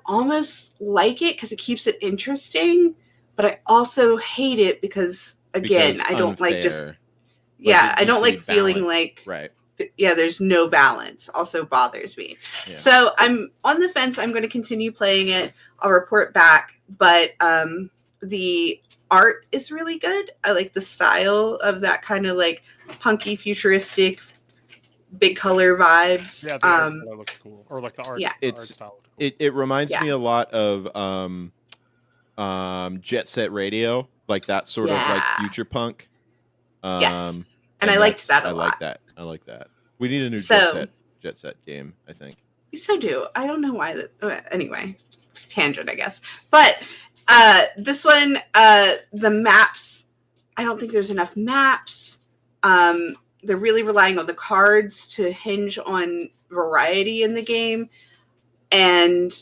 C: almost like it because it keeps it interesting, but I also hate it because again, I don't
A: unfair.
C: I don't like feeling there's no balance. Also bothers me. Yeah. So I'm on the fence. I'm going to continue playing it. I'll report back, but the art is really good. I like the style of that kind of punky futuristic big color vibes.
B: Yeah, the art style looks cool, or like the art.
C: Yeah.
B: The art style looks cool.
A: It reminds
C: Yeah.
A: me a lot of Jet Set Radio, like that sort of like
C: Yeah.
A: future punk.
C: Yes. And I liked that a
A: I
C: lot.
A: like that. I like that. We need a new
C: So-
A: Jet Set game, I think.
C: We so do. I don't know why that. Anyway, it's tangent, I guess. But this one, the maps. I don't think there's enough maps. They're really relying on the cards to hinge on variety in the game, and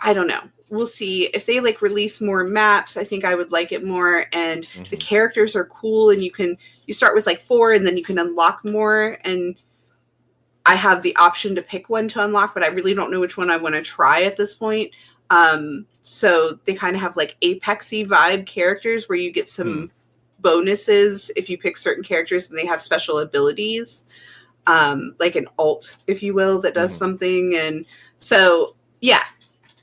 C: I don't know. We'll see if they like release more maps. I think I would like it more, and the characters are cool. And you start with like 4, and then you can unlock more. And I have the option to pick one to unlock, but I really don't know which one I want to try at this point. So they kind of have like Apexy vibe characters where you get some bonuses if you pick certain characters, and they have special abilities, like an alt, if you will, that does something. And so, yeah,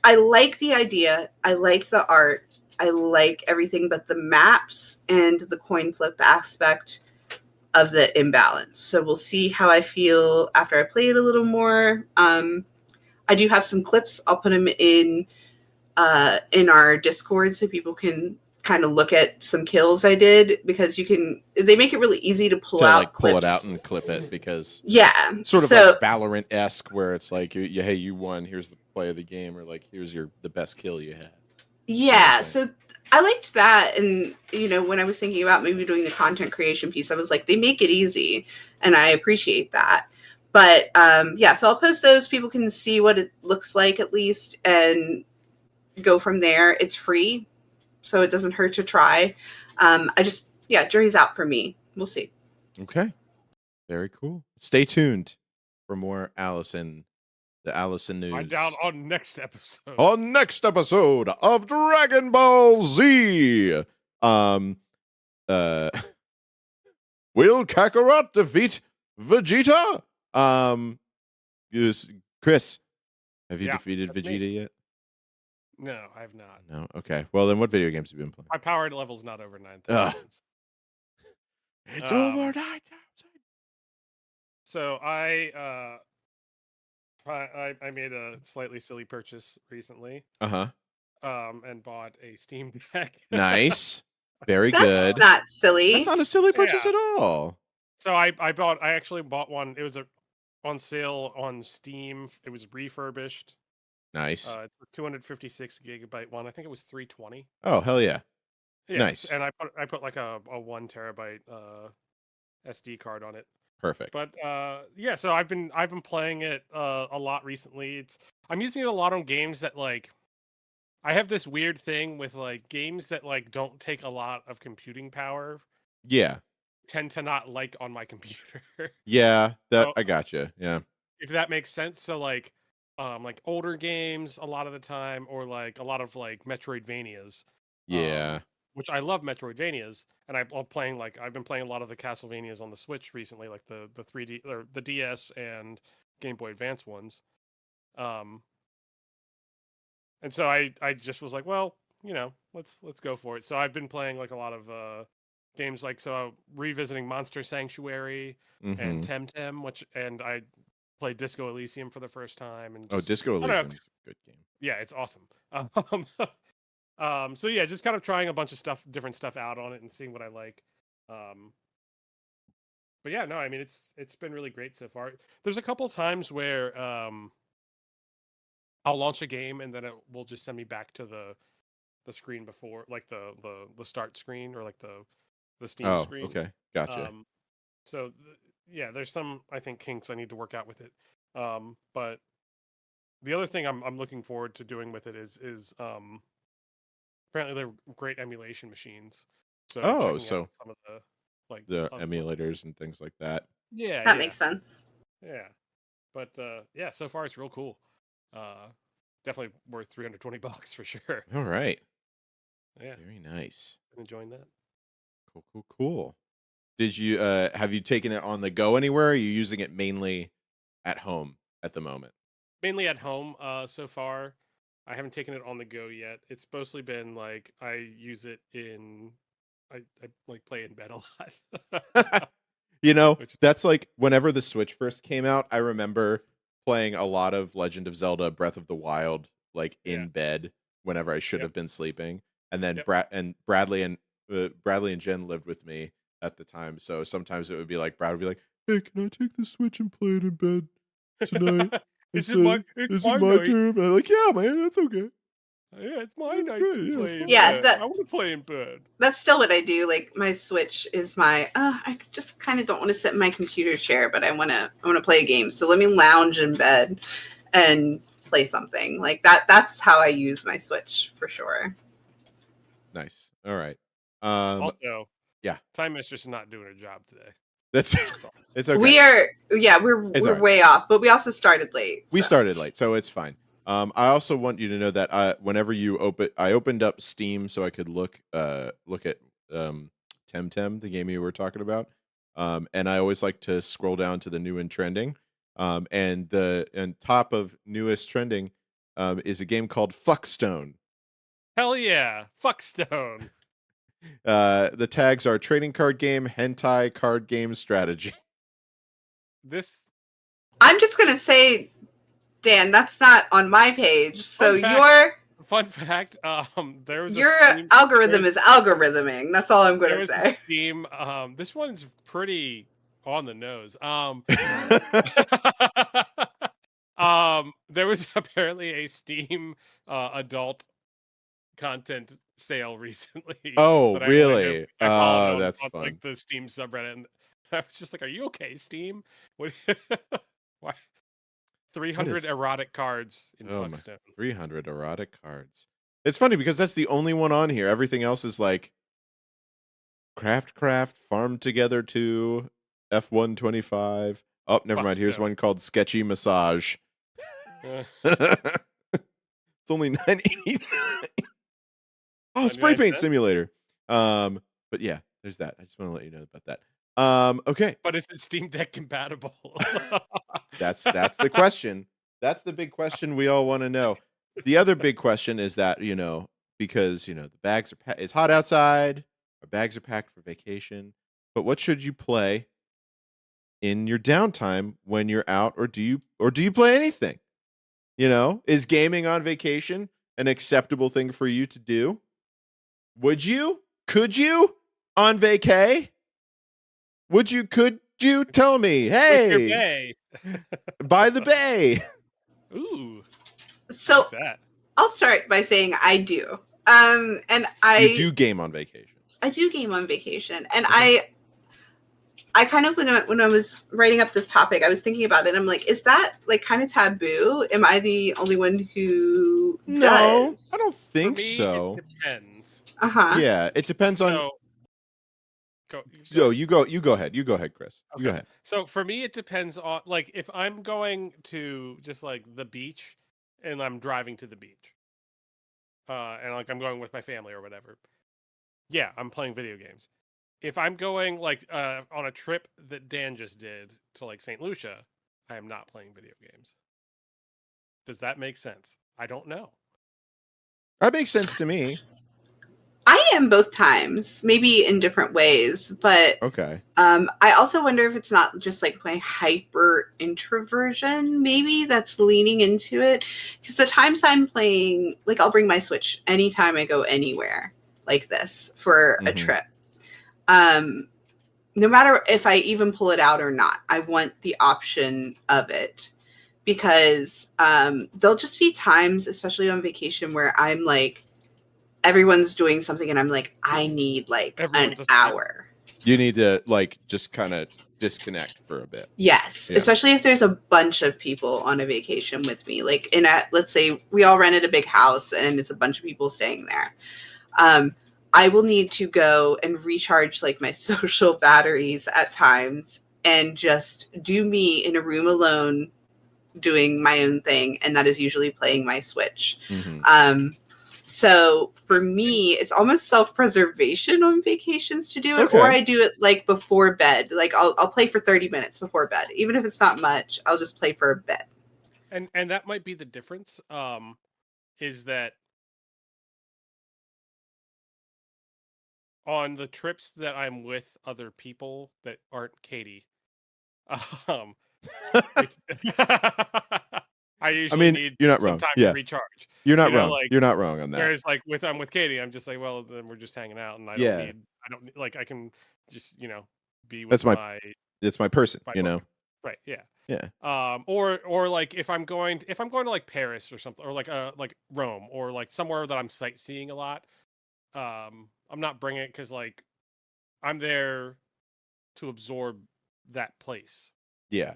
C: I like the idea. I like the art. I like everything but the maps and the coin flip aspect of the imbalance. So we'll see how I feel after I play it a little more. I do have some clips. I'll put them in our Discord so people can kind of look at some kills I did, because they make it really easy to pull out
A: pull
C: clips.
A: it out and clip it, because
C: Yeah,
A: sort of like Valorant-esque, where it's like you won, here's the play of the game, or like here's the best kill you had.
C: Yeah, so I liked that. And when I was thinking about maybe doing the content creation piece, I was like, they make it easy, and I appreciate that. But so I'll post those. People can see what it looks like at least, and go from there. It's free, so it doesn't hurt to try. Jury's out for me. We'll see.
A: Okay, very cool. Stay tuned for more Allison. The Allison news.
B: Find out on next episode.
A: On next episode of Dragon Ball Z. Will Kakarot defeat Vegeta? Chris, have you defeated Vegeta yet?
B: No, I have not.
A: No. Okay. Well, then what video games have you been playing?
B: My power level's not over 9,000.
A: It's over 9,000.
B: So I made a slightly silly purchase recently. And bought a Steam Deck.
A: Nice. Very
C: That's
A: good.
C: Not silly.
A: That's not a silly purchase at all.
B: So I actually bought one. It was on sale on Steam. It was refurbished.
A: Nice.
B: It's a 256 gigabyte one. I think it was 320.
A: Oh, hell yeah.
B: Yeah,
A: nice.
B: And I put like a 1 terabyte SD card on it.
A: Perfect.
B: But so I've been playing it a lot recently. I'm using it a lot on games that like, I have this weird thing with like games that like don't take a lot of computing power.
A: Yeah.
B: Tend to not like on my computer.
A: Yeah, I gotcha. Yeah.
B: If that makes sense. So like older games a lot of the time, or like a lot of like Metroidvanias.
A: Yeah.
B: Which I love Metroidvanias, and I've been playing a lot of the Castlevanias on the Switch recently, like the 3D or the DS and Game Boy Advance ones. And so I just was like, well, let's go for it. So I've been playing like a lot of games, like revisiting Monster Sanctuary and Temtem, and I played Disco Elysium for the first time. And
A: Disco Elysium is a good game.
B: Yeah, it's awesome. So yeah, just kind of trying a bunch of different stuff out on it and seeing what I like. But yeah, no, I mean it's been really great so far. There's a couple times where I'll launch a game and then it will just send me back to the screen before, like the start screen, or like the Steam screen.
A: Okay, gotcha.
B: So there's some, I think, kinks I need to work out with it. But the other thing I'm looking forward to doing with it is apparently they're great emulation machines. So
A: so
B: some of the like
A: the emulators and things like that.
B: Yeah,
C: that makes sense.
B: Yeah, but so far it's real cool. Definitely worth $320 for sure.
A: All right.
B: Yeah.
A: Very nice.
B: Been enjoying that.
A: Cool. Did you have you taken it on the go anywhere? Or are you using it mainly at home at the moment?
B: Mainly at home so far. I haven't taken it on the go yet. It's mostly been like I use it I like play in bed a lot. Which
A: that's like whenever the Switch first came out, I remember playing a lot of Legend of Zelda Breath of the Wild like
B: yeah.
A: in bed whenever I should
B: Yep.
A: have been sleeping. And then
B: Yep.
A: Bradley and Jen lived with me at the time. So sometimes it would be like Brad would be like, "Hey, can I take the Switch and play it in bed tonight?
B: Is it my
A: Is it my turn?" And I'm like, "Yeah, man, that's okay.
B: Yeah, it's my
A: That's
B: night to
A: great. Yeah,
B: play in
A: fine."
C: Yeah,
B: bed. I want to play in bed.
C: that's still what I do. Like my Switch is my I just kind of don't want to sit in my computer chair, but I want to play a game. So let me lounge in bed and play something. Like that's how I use my Switch for sure.
A: Nice. All right.
B: Also,
A: yeah.
B: Time Mistress is not doing her job today.
A: That's
B: all.
A: it's okay.
C: We're
A: It's all right.
C: way off, but we also started late.
A: We
C: so.
A: started late, so it's fine. I also want you to know that whenever you I opened up Steam so I could look at Temtem, the game you were talking about. And I always like to scroll down to the new and trending. And top of newest trending is a game called Fuckstone.
B: Hell yeah, Fuckstone.
A: The tags are trading card game, hentai card game strategy.
C: I'm just gonna say, Dan, that's not on my page. So
B: Fun fact, there was
C: your algorithm is algorithming. That's all I'm gonna say.
B: Steam. This one's pretty on the nose. There was apparently a Steam adult content sale recently.
A: Oh,
B: that
A: really?
B: I followed
A: That's
B: on
A: fun.
B: like the Steam subreddit, and I was just like, "Are you okay, Steam? What? Why? 300 erotic cards in Fuckstone.
A: 300 erotic cards. It's funny because that's the only one on here. Everything else is like Craft, Farm Together 2, F125. Oh, never mind. Here's one called Sketchy Massage. It's only $9.89. Oh, Spray Paint Simulator. But yeah, there's that. I just want to let you know about that. Okay.
B: But is it Steam Deck compatible?
A: That's the question. That's the big question we all want to know. The other big question is that, because, the bags are it's hot outside, our bags are packed for vacation, but what should you play in your downtime when you're out, or do you play anything? Is gaming on vacation an acceptable thing for you to do? Would you? Could you on vacay? Could you tell me, hey, by the bay?
B: Ooh.
C: So
B: like that.
C: I'll start by saying I do. And
A: you do game on vacation.
C: I do game on vacation, and
A: Okay.
C: I kind of when I was writing up this topic, I was thinking about it. I'm like, is that like kind of taboo? Am I the only one who does?
A: I don't think
B: For me,
A: so.
B: It depends.
A: Yeah, it depends on. You go ahead. You go ahead, Chris. Okay. You go ahead.
B: So for me, it depends on like if I'm going to just like the beach and I'm driving to the beach, and like I'm going with my family or whatever. Yeah, I'm playing video games. If I'm going like on a trip that Dan just did to like St. Lucia, I am not playing video games. Does that make sense? I don't know.
A: That makes sense to me.
C: I am both times, maybe in different ways, but
A: okay.
C: I also wonder if it's not just like my hyper introversion, maybe that's leaning into it. Because the times I'm playing, like I'll bring my Switch anytime I go anywhere like this for a trip. No matter if I even pull it out or not, I want the option of it. Because there'll just be times, especially on vacation, where I'm like, everyone's doing something and I'm like, I need like an hour.
A: You need to like just kind of disconnect for a bit.
C: Yes, yeah. Especially if there's a bunch of people on a vacation with me. Like let's say we all rented a big house and it's a bunch of people staying there. I will need to go and recharge like my social batteries at times and just do me in a room alone doing my own thing. And that is usually playing my Switch. So for me, it's almost self-preservation on vacations to do it, or I do it like before bed. Like I'll play for 30 minutes before bed, even if it's not much. I'll just play for a bit.
B: And that might be the difference. Is that on the trips that I'm with other people that aren't Katie, um, it's I
A: I
B: usually
A: mean,
B: need
A: you're not
B: some
A: wrong.
B: time to
A: Yeah,
B: recharge.
A: you're
B: You
A: not
B: know,
A: wrong.
B: like
A: You're not wrong on that.
B: whereas like I'm with Katie, I'm just like, well, then we're just hanging out, and
A: Yeah,
B: I don't like I can just be with
A: that's my
B: my
A: it's my person. You know.
B: partner. Right? Yeah.
A: Yeah.
B: Or like if I'm going to like Paris or something, or like Rome, or like somewhere that I'm sightseeing a lot, I'm not bringing it because like I'm there to absorb that place,
A: Yeah.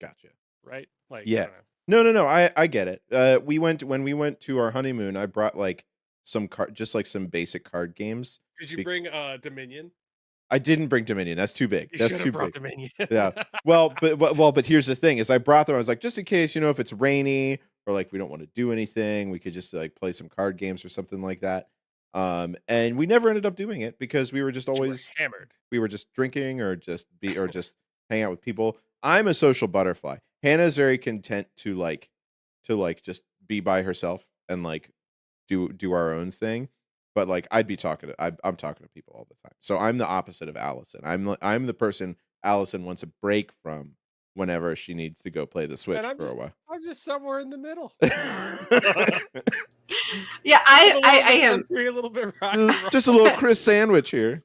A: Gotcha.
B: right? Like I
A: Yeah.
B: don't know.
A: No. I get it. When we went to our honeymoon, I brought like some card, just like some basic card games.
B: Did you
A: Be-
B: bring Dominion?
A: I didn't bring Dominion. That's too big.
B: You
A: That's
B: should have
A: too
B: brought
A: big.
B: Dominion.
A: Yeah. But here's the thing: is I brought them. I was like, just in case, if it's rainy or like we don't want to do anything, we could just like play some card games or something like that. And we never ended up doing it because we were just
B: You were
A: always
B: hammered.
A: we were just drinking or just hang out with people. I'm a social butterfly. Hannah's very content to just be by herself and like do our own thing. But like I'd be talking to I'm talking to people all the time. So I'm the opposite of Allison. I'm the person Allison wants a break from whenever she needs to go play the Switch
B: And I'm
A: for a
B: just
A: while.
B: I'm just somewhere in the middle.
C: Yeah,
B: I'm a little
C: I
B: bit
C: am.
B: country, a little bit rock and roll.
A: Just a little Chris sandwich here.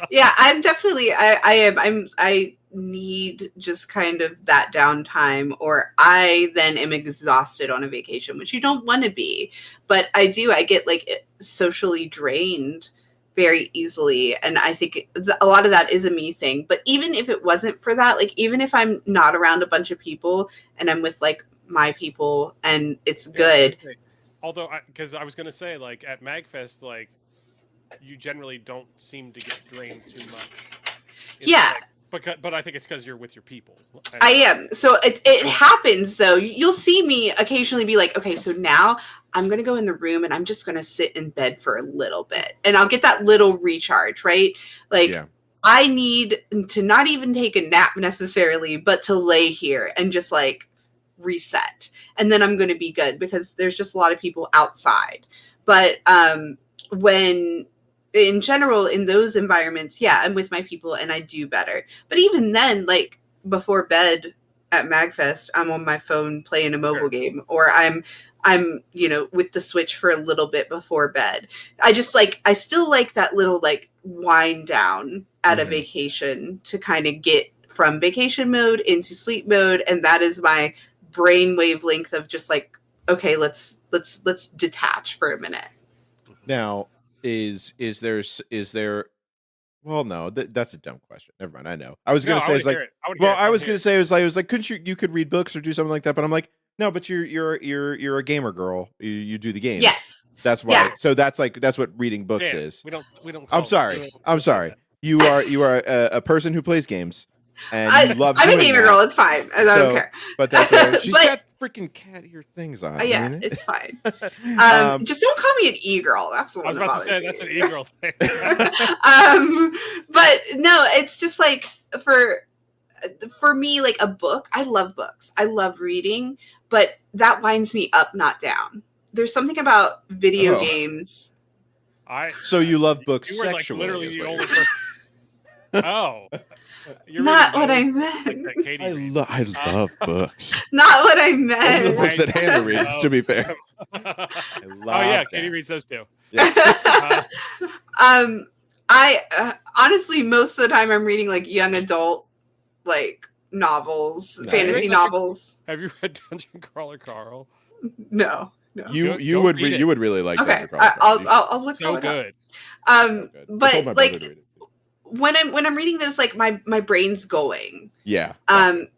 C: Yeah, I'm definitely I am I need just kind of that downtime, or I then am exhausted on a vacation, which you don't want to be. But I get like socially drained very easily, and I think a lot of that is a me thing. But even if it wasn't for that, like even if I'm not around a bunch of people and I'm with like my people and it's good.
B: Although, because I was gonna say, like at Magfest, like you generally don't seem to get drained too much.
C: Yeah.
B: But I think it's because you're with your people.
C: I am. So it happens though. You'll see me occasionally be like, okay, so now I'm going to go in the room and I'm just going to sit in bed for a little bit and I'll get that little recharge, right? Like
A: Yeah.
C: I need to not even take a nap necessarily, but to lay here and just like reset. And then I'm going to be good because there's just a lot of people outside. But when in general in those environments, yeah, I'm with my people and I do better. But even then, like before bed at Magfest, I'm on my phone playing a mobile game, or I'm with the Switch for a little bit before bed. I still like that little like wind down at a vacation to kind of get from vacation mode into sleep mode, and that is my brain wavelength of just like, okay, let's detach for a minute.
A: Now, is there well, no, that's a dumb question. Never mind. I know. I was going to say it's like, I was going to say it was like couldn't you could read books or do something like that, but I'm like, no, but you're a gamer girl. You do the games.
C: Yes.
A: That's why. Yeah. So that's what reading books is.
B: We don't
A: I'm sorry. You are a person who plays games. And you love
C: I'm
A: doing
C: a gamer
A: that.
C: girl. It's fine. I don't care.
A: But that's she's got freaking cat ear things on.
C: Yeah, it's fine. Just don't call me an e-girl. That's the one. I was about to say
B: that's an e-girl thing.
C: But no, it's just like for me, like a book. I love books. I love reading, but that winds me up, not down. There's something about video games.
A: So you love books
B: you were
A: sexually?
B: Like literally the only person. Oh.
C: You're not what I meant.
B: Like
A: I love books.
C: Not what I meant.
A: Those are the books that Hannah reads, to be fair. I love
B: Katie reads those too.
A: Yeah.
C: I honestly, most of the time I'm reading like young adult like novels, fantasy novels.
B: Have you read Dungeon Crawler Carl?
C: No.
A: You would really like
C: Dungeon
A: Crawler Carl.
C: I'll look
B: so good.
C: But like when I'm reading those, like my brain's going.
A: Yeah.
C: And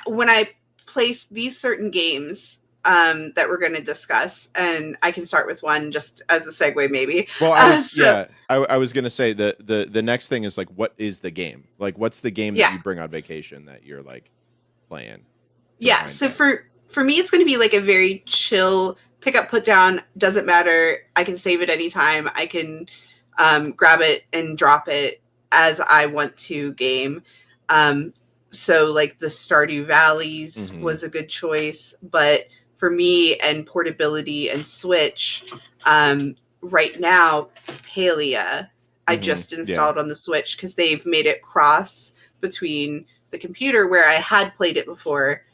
C: when I place these certain games that we're going to discuss, and I can start with one just as a segue, maybe.
A: Well, I was going to say the next thing is like, what is the game? Like, what's the game that you bring on vacation that you're like playing?
C: Yeah. So for me, it's going to be like a very chill pick up, put down. Doesn't matter. I can save it anytime. I can grab it and drop it as I want to game. So like the Stardew Valleys was a good choice, but for me and portability and Switch, right now, Palia I
A: Mhm.
C: just
A: Yeah.
C: installed on the Switch because they've made it cross between the computer where I had played it before.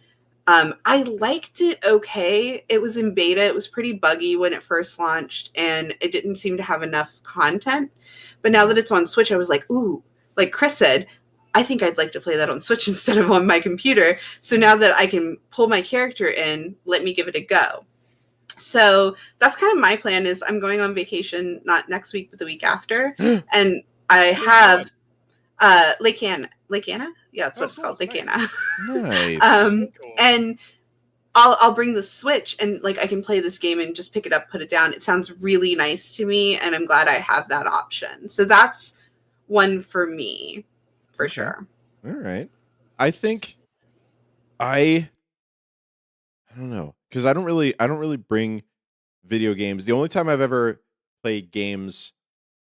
C: I liked it okay. It was in beta. It was pretty buggy when it first launched, and it didn't seem to have enough content. But now that it's on Switch, I was like, ooh, like Chris said, I think I'd like to play that on Switch instead of on my computer. So now that I can pull my character in, let me give it a go. So that's kind of my plan is I'm going on vacation, not next week, but the week after. And I have Lake Anna. Lake Anna? Yeah, that's what it's called. Lake Anna.
A: Nice.
B: Cool.
C: And I'll bring the Switch and like I can play this game and just pick it up, put it down. It sounds really nice to me, and I'm glad I have that option. So that's one for me, for
A: Okay.
C: sure.
A: All right. I think I don't know, because I don't really bring video games. The only time I've ever played games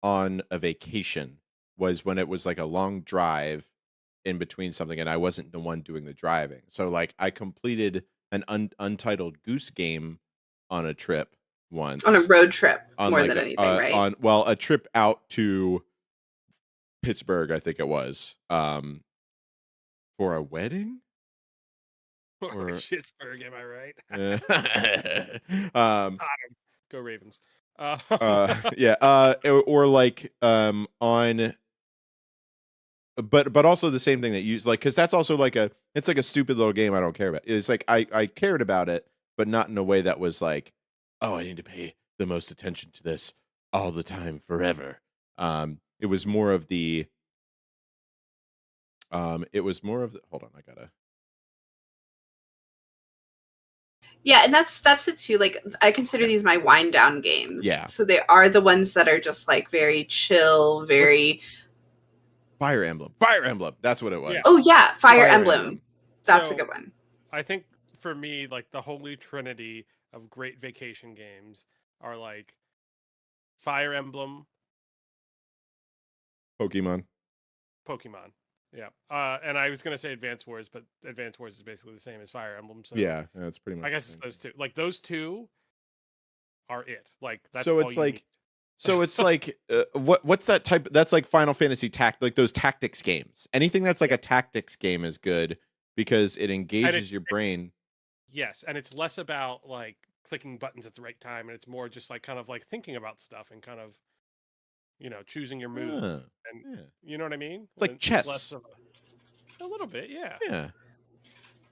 A: on a vacation was when it was like a long drive in between something, and I wasn't the one doing the driving. So like I completed an untitled Goose Game on a trip once.
C: On a road trip
A: On
C: more
A: like
C: than anything, right?
A: a trip out to Pittsburgh, I think it was, for a wedding.
B: Or Shitsburg, am I right?
A: Um,
B: Go Ravens.
A: yeah, or like on, but also the same thing that you like, because that's also like it's like a stupid little game I don't care about. It's like I cared about it, but not in a way that was like, oh, I need to pay the most attention to this all the time forever. It was more of the hold on, I gotta.
C: Yeah, and that's it too. Like I consider these my wind down games.
A: Yeah.
C: So they are the ones that are just like very chill, very
A: Fire Emblem. Fire Emblem. That's what it was.
B: Yeah.
C: Oh yeah, Fire Emblem. That's
B: So,
C: a good one.
B: I think for me, like the holy trinity of great vacation games are like Fire Emblem,
A: Pokemon.
B: Yeah. And I was gonna say Advance Wars, but Advance Wars is basically the same as Fire Emblem. So
A: Yeah, that's pretty much.
B: I guess it's those two. Like those two are it. Like that's
A: so
B: all
A: it's
B: you
A: like
B: need.
A: so it's like what's that type? That's like Final Fantasy like those tactics games. Anything that's like a tactics game is good because it engages your brain.
B: Yes, and it's less about like clicking buttons at the right time, and it's more just like kind of like thinking about stuff and kind of choosing your move, and you know what I mean.
A: It's like
B: And
A: chess.
B: Less of a little bit, yeah.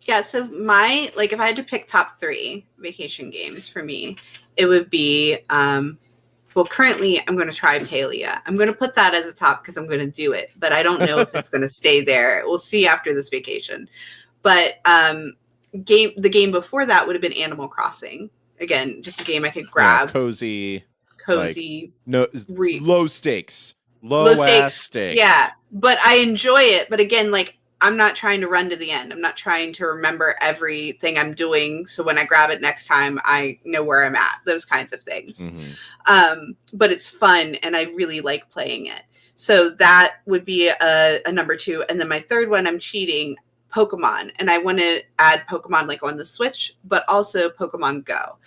C: Yeah, so my like if I had to pick top 3 vacation games for me, it would be well, currently I'm going to try Palia. I'm going to put that as a top because I'm going to do it, but I don't know if it's going to stay there. We'll see after this vacation. But the game before that would have been Animal Crossing. Again, just a game I could grab.
A: Yeah, cozy.
C: Like,
A: no, low stakes. Low stakes.
C: Yeah, but I enjoy it. But again, like I'm not trying to run to the end. I'm not trying to remember everything I'm doing. So when I grab it next time, I know where I'm at. Those kinds of things.
A: Mm-hmm.
C: But it's fun, and I really like playing it. So that would be a number 2. And then my third one, I'm cheating, Pokemon. And I want to add Pokemon like on the Switch, but also Pokemon Go.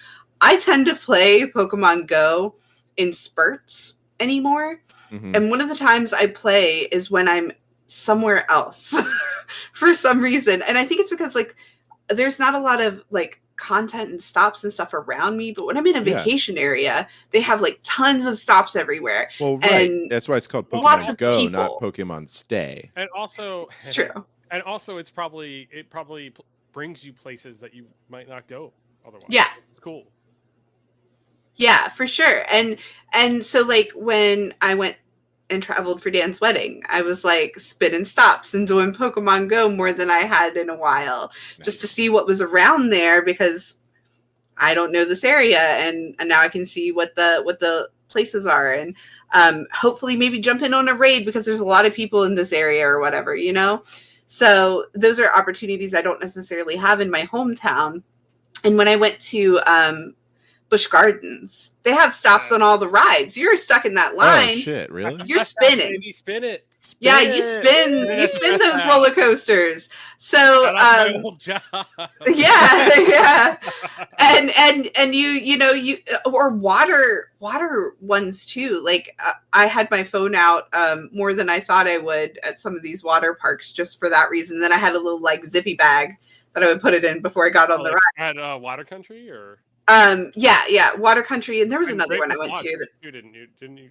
C: I tend to play Pokemon Go in spurts anymore.
A: Mm-hmm.
C: And one of the times I play is when I'm somewhere else for some reason. And I think it's because like there's not a lot of like content and stops and stuff around me, but when I'm in a vacation area, they have like tons of stops everywhere.
A: Well, right.
C: And
A: that's why it's called
C: lots
A: Pokemon
C: of
A: Go,
C: people.
A: not Pokemon Stay.
B: And also
C: It's true.
B: And also it probably brings you places that you might not go otherwise.
C: Yeah.
B: It's cool.
C: Yeah, for sure. And so like when I went and traveled for Dan's wedding, I was like spinning stops and doing Pokemon Go more than I had in a while, just to see what was around there because I don't know this area, and now I can see what the places are, and hopefully maybe jump in on a raid because there's a lot of people in this area or whatever, you know. So those are opportunities I don't necessarily have in my hometown. And when I went to Busch Gardens, they have stops on all the rides. You're stuck in that line.
A: Oh shit, really?
C: You're spinning.
B: Maybe spin it.
C: Yeah, you spin those roller coasters. So
B: my old job.
C: yeah. and you or water ones too. Like I had my phone out more than I thought I would at some of these water parks just for that reason. Then I had a little like zippy bag that I would put it in before I got on the ride.
B: At Water Country or
C: yeah, Water Country, and there was
B: and
C: another
B: Great
C: one I
B: Wolf
C: went
B: Lodge,
C: to that
B: you didn't you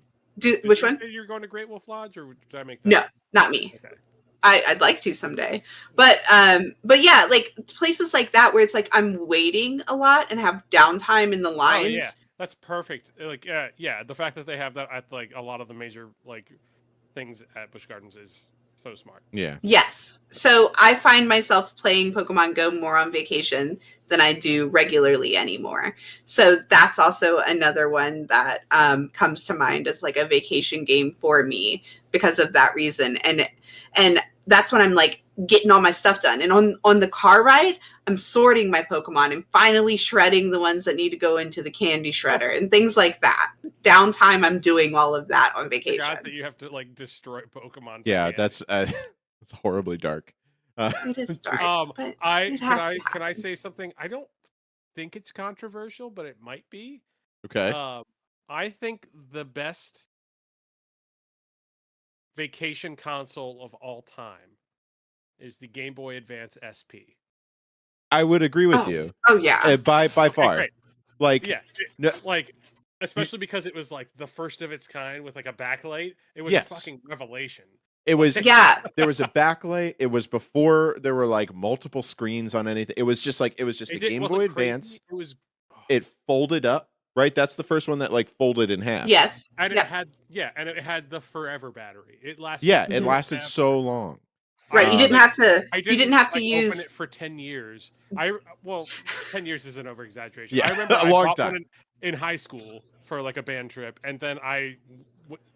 C: which
B: you
C: one?
B: say you were going to Great Wolf Lodge, or did I make that
C: No,
B: up?
C: not me.
B: Okay.
C: I'd like to someday, but yeah, like places like that where it's like I'm waiting a lot and have downtime in the lines.
B: Oh yeah, that's perfect. Like yeah, the fact that they have that at like a lot of the major like things at Busch Gardens is so smart.
A: Yeah.
C: Yes. So I find myself playing Pokemon Go more on vacation than I do regularly anymore. So that's also another one that comes to mind as like a vacation game for me because of that reason. And that's when I'm like getting all my stuff done. And on the car ride, I'm sorting my Pokemon and finally shredding the ones that need to go into the candy shredder and things like that. Downtime, I'm doing all of that on vacation.
B: I forgot that you have to like destroy Pokemon.
A: Yeah, that's it's horribly dark.
C: It is dark, but it has to
B: can I
C: happen.
B: say something? I don't think it's controversial, but it might be.
A: Okay.
B: I think the best vacation console of all time is the Game Boy Advance SP.
A: I would agree with you.
C: Oh yeah.
A: By
B: Okay,
A: far.
B: great.
A: Like
B: Yeah,
A: no,
B: like especially because it was like the first of its kind with like a backlight. It was
A: Yes.
B: a fucking revelation.
A: it was
C: Yeah.
A: there was a backlight. It was before there were like multiple screens on anything. It was just a Game
B: wasn't
A: Boy
B: crazy,
A: Advance.
B: It was
A: It folded up, right? That's the first one that like folded in half.
C: Yes.
B: and
C: Yep.
B: it had the forever battery. It lasted.
A: Yeah, it
C: Mhm.
A: lasted so long.
C: Right. You didn't have to.
B: I
C: You didn't have to
B: like,
C: use.
B: open it for 10 years. 10 years is an over exaggeration.
A: Yeah,
B: I remember
A: a
B: I
A: long
B: bought
A: time.
B: one in high school for like a band trip, and then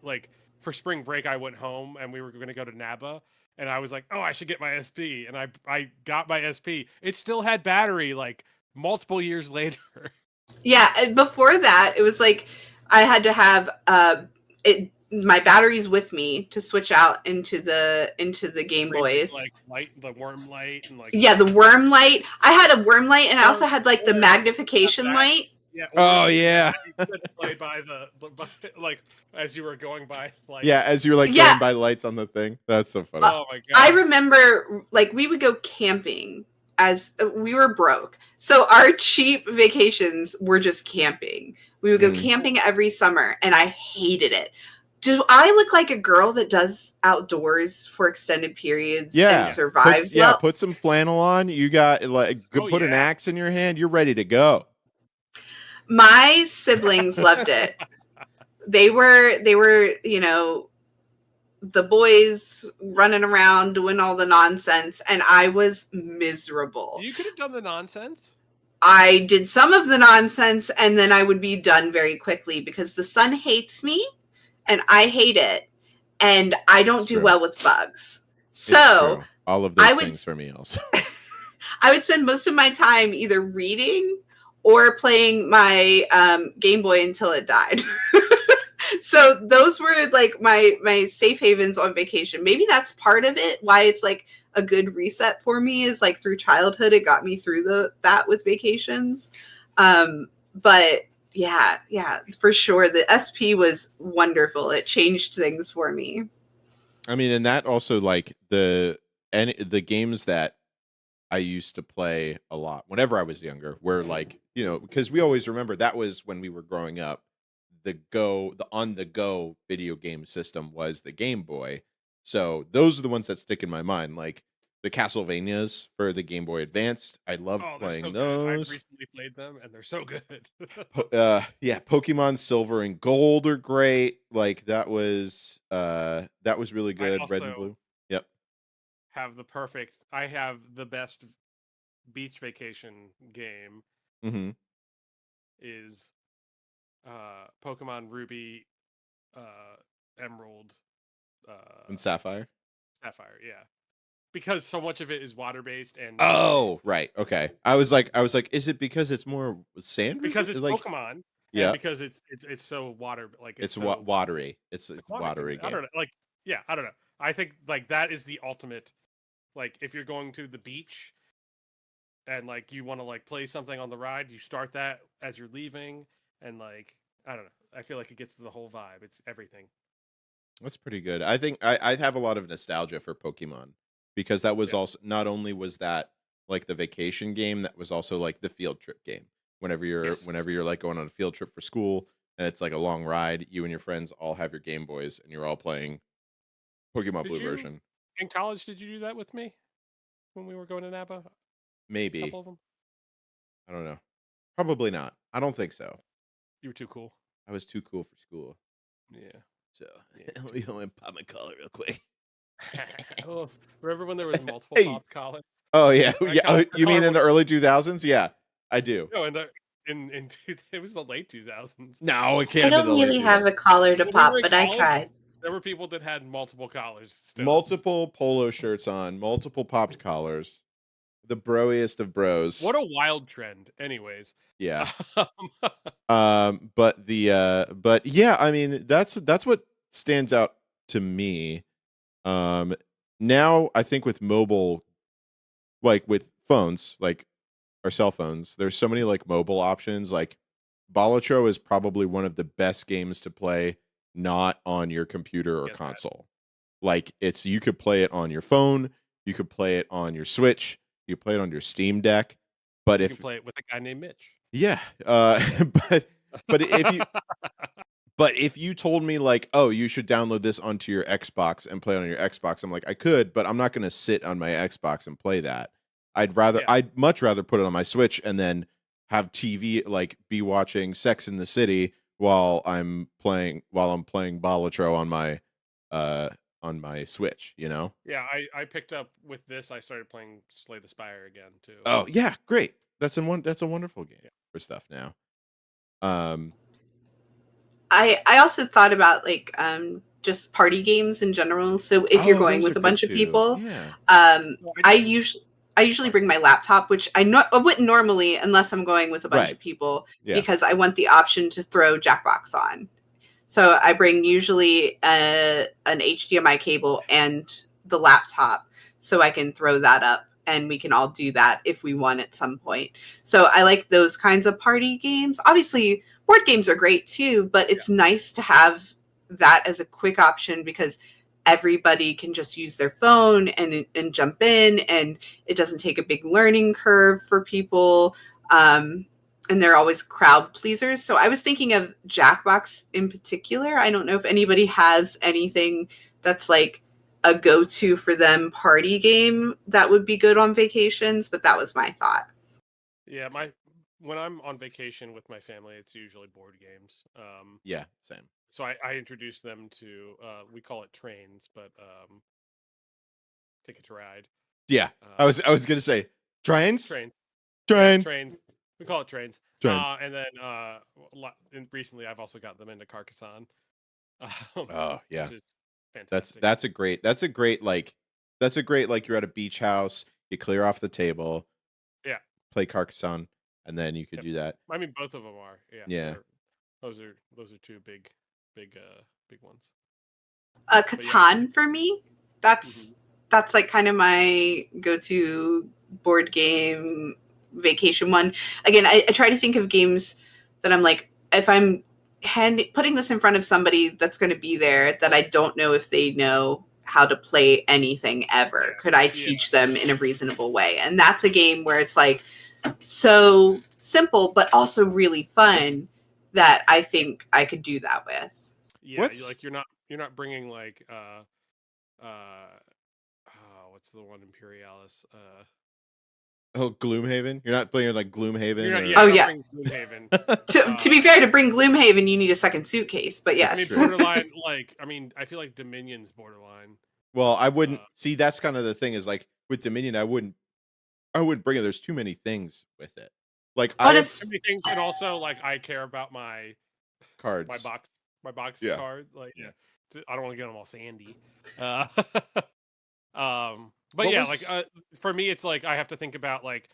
B: like for spring break I went home and we were going to go to Naba, and I was like, oh, I should get my SP, and I got my SP. It still had battery like multiple years later.
C: Yeah. Before that, it was like I had to have my batteries with me to switch out into the Game Boys.
B: Like the worm light and like
C: Yeah, the worm light. I had a worm light, and I also had like the magnification light.
B: Yeah.
A: Oh yeah.
B: Play by the like as you were going by. Like
A: Yeah, as you're like going by lights on the thing. That's so funny.
B: Oh my god.
C: I remember like we would go camping as we were broke. So our cheap vacations were just camping. We would go camping every summer, and I hated it. Do I look like a girl that does outdoors for extended periods and survives well?
A: Put some flannel on. You got like put an axe in your hand. You're ready to go.
C: My siblings loved it. They were, the boys running around doing all the nonsense, and I was miserable.
B: You could have done the nonsense.
C: I did some of the nonsense, and then I would be done very quickly because the sun hates me and I hate it, and I don't do well with bugs. So
A: all of those things for me also.
C: I would spend most of my time either reading or playing my Game Boy until it died. So those were like my safe havens on vacation. Maybe that's part of it, why it's like a good reset for me, is like through childhood it got me through that with vacations. But yeah, for sure the SP was wonderful. It changed things for me.
A: I mean, and that also like the games that I used to play a lot whenever I was younger were like, because we always remember that was when we were growing up. The on the go video game system was the Game Boy. So those are the ones that stick in my mind, like the Castlevanias for the Game Boy Advanced. I love playing those.
B: I've recently played them and they're so good.
A: Pokemon Silver and Gold are great. Like that was really good. Red and Blue. Yep.
B: I have the best beach vacation game.
A: Mm-hmm.
B: Is Pokemon Ruby, Emerald,
A: and Sapphire.
B: Yeah, because so much of it is water based and.
A: Oh, right. Okay. I was like, is it because it's more sand?
B: Because it's
A: like,
B: Pokemon.
A: Yeah.
B: Because it's so water like
A: it's
B: so
A: watery. It's watery.
B: I don't know. Like I don't know. I think like that is the ultimate. Like if you're going to the beach, and like you want to like play something on the ride, you start that as you're leaving, and like I don't know, I feel like it gets to the whole vibe. It's everything.
A: That's pretty good. I think I have a lot of nostalgia for Pokemon because that was
B: Yeah.
A: also not only was that like the vacation game, that was also like the field trip game.
B: Yes.
A: Whenever you're like going on a field trip for school and it's like a long ride, you and your friends all have your Game Boys and you're all playing Pokemon
B: Did
A: Blue
B: you
A: version.
B: in college? Did you do that with me when we were going to Napa? A
A: Maybe.
B: couple of them.
A: I don't know. Probably not. I don't think so.
B: You were too cool.
A: I was too cool for school.
B: Yeah.
A: So
B: Yeah.
A: let me go and pop my collar real quick.
B: Oh, remember when there was multiple
A: Hey.
B: pop collars?
A: Oh yeah.
B: My
A: Yeah.
B: collar,
A: You mean in the
B: was
A: early 2000s? Yeah, I do.
B: no, it was the late 2000s.
A: No, it
C: I
A: can't have been
C: don't
A: the late
C: really have
A: 2000s.
C: a collar to
B: When we were
C: pop,
B: in
C: but I
B: college,
C: tried.
B: there were people that had multiple collars still.
A: Multiple polo shirts on, multiple popped collars. The broiest of bros.
B: What a wild trend. Anyways.
A: Yeah.
B: Um,
A: But yeah, I mean that's what stands out to me. Now I think with mobile, like with phones, like our cell phones, there's so many like mobile options. Like Balatro is probably one of the best games to play not on your computer or
B: Get that.
A: console. Like you could play it on your phone, you could play it on your Switch, you could play it on your Steam Deck. But
B: You
A: if
B: can play it with a guy named Mitch.
A: yeah, but if you told me like, oh, you should download this onto your Xbox and play it on your Xbox, I'm like, I could, but I'm not going to sit on my Xbox and play that.
B: Yeah.
A: I'd much rather put it on my Switch and then have TV, like be watching Sex in the City while I'm playing Balatro on my Switch, you know?
B: Yeah, I picked up with this. I started playing Slay the Spire again too.
A: Oh yeah, great. That's a wonderful game
B: Yeah.
A: for stuff now. Um,
C: I also thought about like just party games in general. So if you're going
A: those are
C: with a
A: good
C: bunch of
A: too.
C: people,
A: Yeah.
B: Well,
C: I usually bring my laptop, which I wouldn't normally unless I'm going with a bunch
A: Right.
C: of people
A: Yeah.
C: because I want the option to throw Jackbox on. So I bring usually an HDMI cable and the laptop so I can throw that up and we can all do that if we want at some point. So I like those kinds of party games. Obviously, board games are great too, but it's nice to have that as a quick option because everybody can just use their phone and jump in, and it doesn't take a big learning curve for people. And they're always crowd pleasers. So I was thinking of Jackbox in particular. I don't know if anybody has anything that's like a go-to for them party game that would be good on vacations, but that was my thought.
B: Yeah, when I'm on vacation with my family, it's usually board games.
A: Yeah, same.
B: So I introduce them to we call it trains, but Ticket to Ride.
A: Yeah. I was gonna say trains.
B: Trains.
A: Train.
B: Yeah, trains. We call it trains.
A: Trains.
B: And then recently I've also got them into Carcassonne.
A: Oh yeah.
B: Which is fantastic.
A: That's a great like you're at a beach house, you clear off the table,
B: Yeah.
A: play Carcassonne, and then you could do that.
B: I mean, both of them are. Yeah.
A: Yeah.
B: Those are two big ones.
C: Catan for me, that's like kind of my go-to board game vacation one. Again, I try to think of games that I'm like, if I'm putting this in front of somebody that's going to be there that I don't know if they know how to play anything ever, could I teach them in a reasonable way? And that's a game where it's like so simple but also really fun that I think I could do that with.
B: Yeah, you're not bringing like what's the one Imperialis?
A: Oh, Gloomhaven. You're not playing like Gloomhaven.
C: Oh yeah.
B: Gloomhaven.
C: To be fair, to bring Gloomhaven, you need a second suitcase. But yes,
B: I mean borderline. I feel like Dominion's borderline.
A: Well, I wouldn't see. That's kind of the thing is like with Dominion, I wouldn't bring it. There's too many things with it. Like
B: I have too many things, and also like I care about my
A: cards,
B: my box
A: yeah.
B: cards. Like I don't want to get them all sandy. But for me, it's like I have to think about like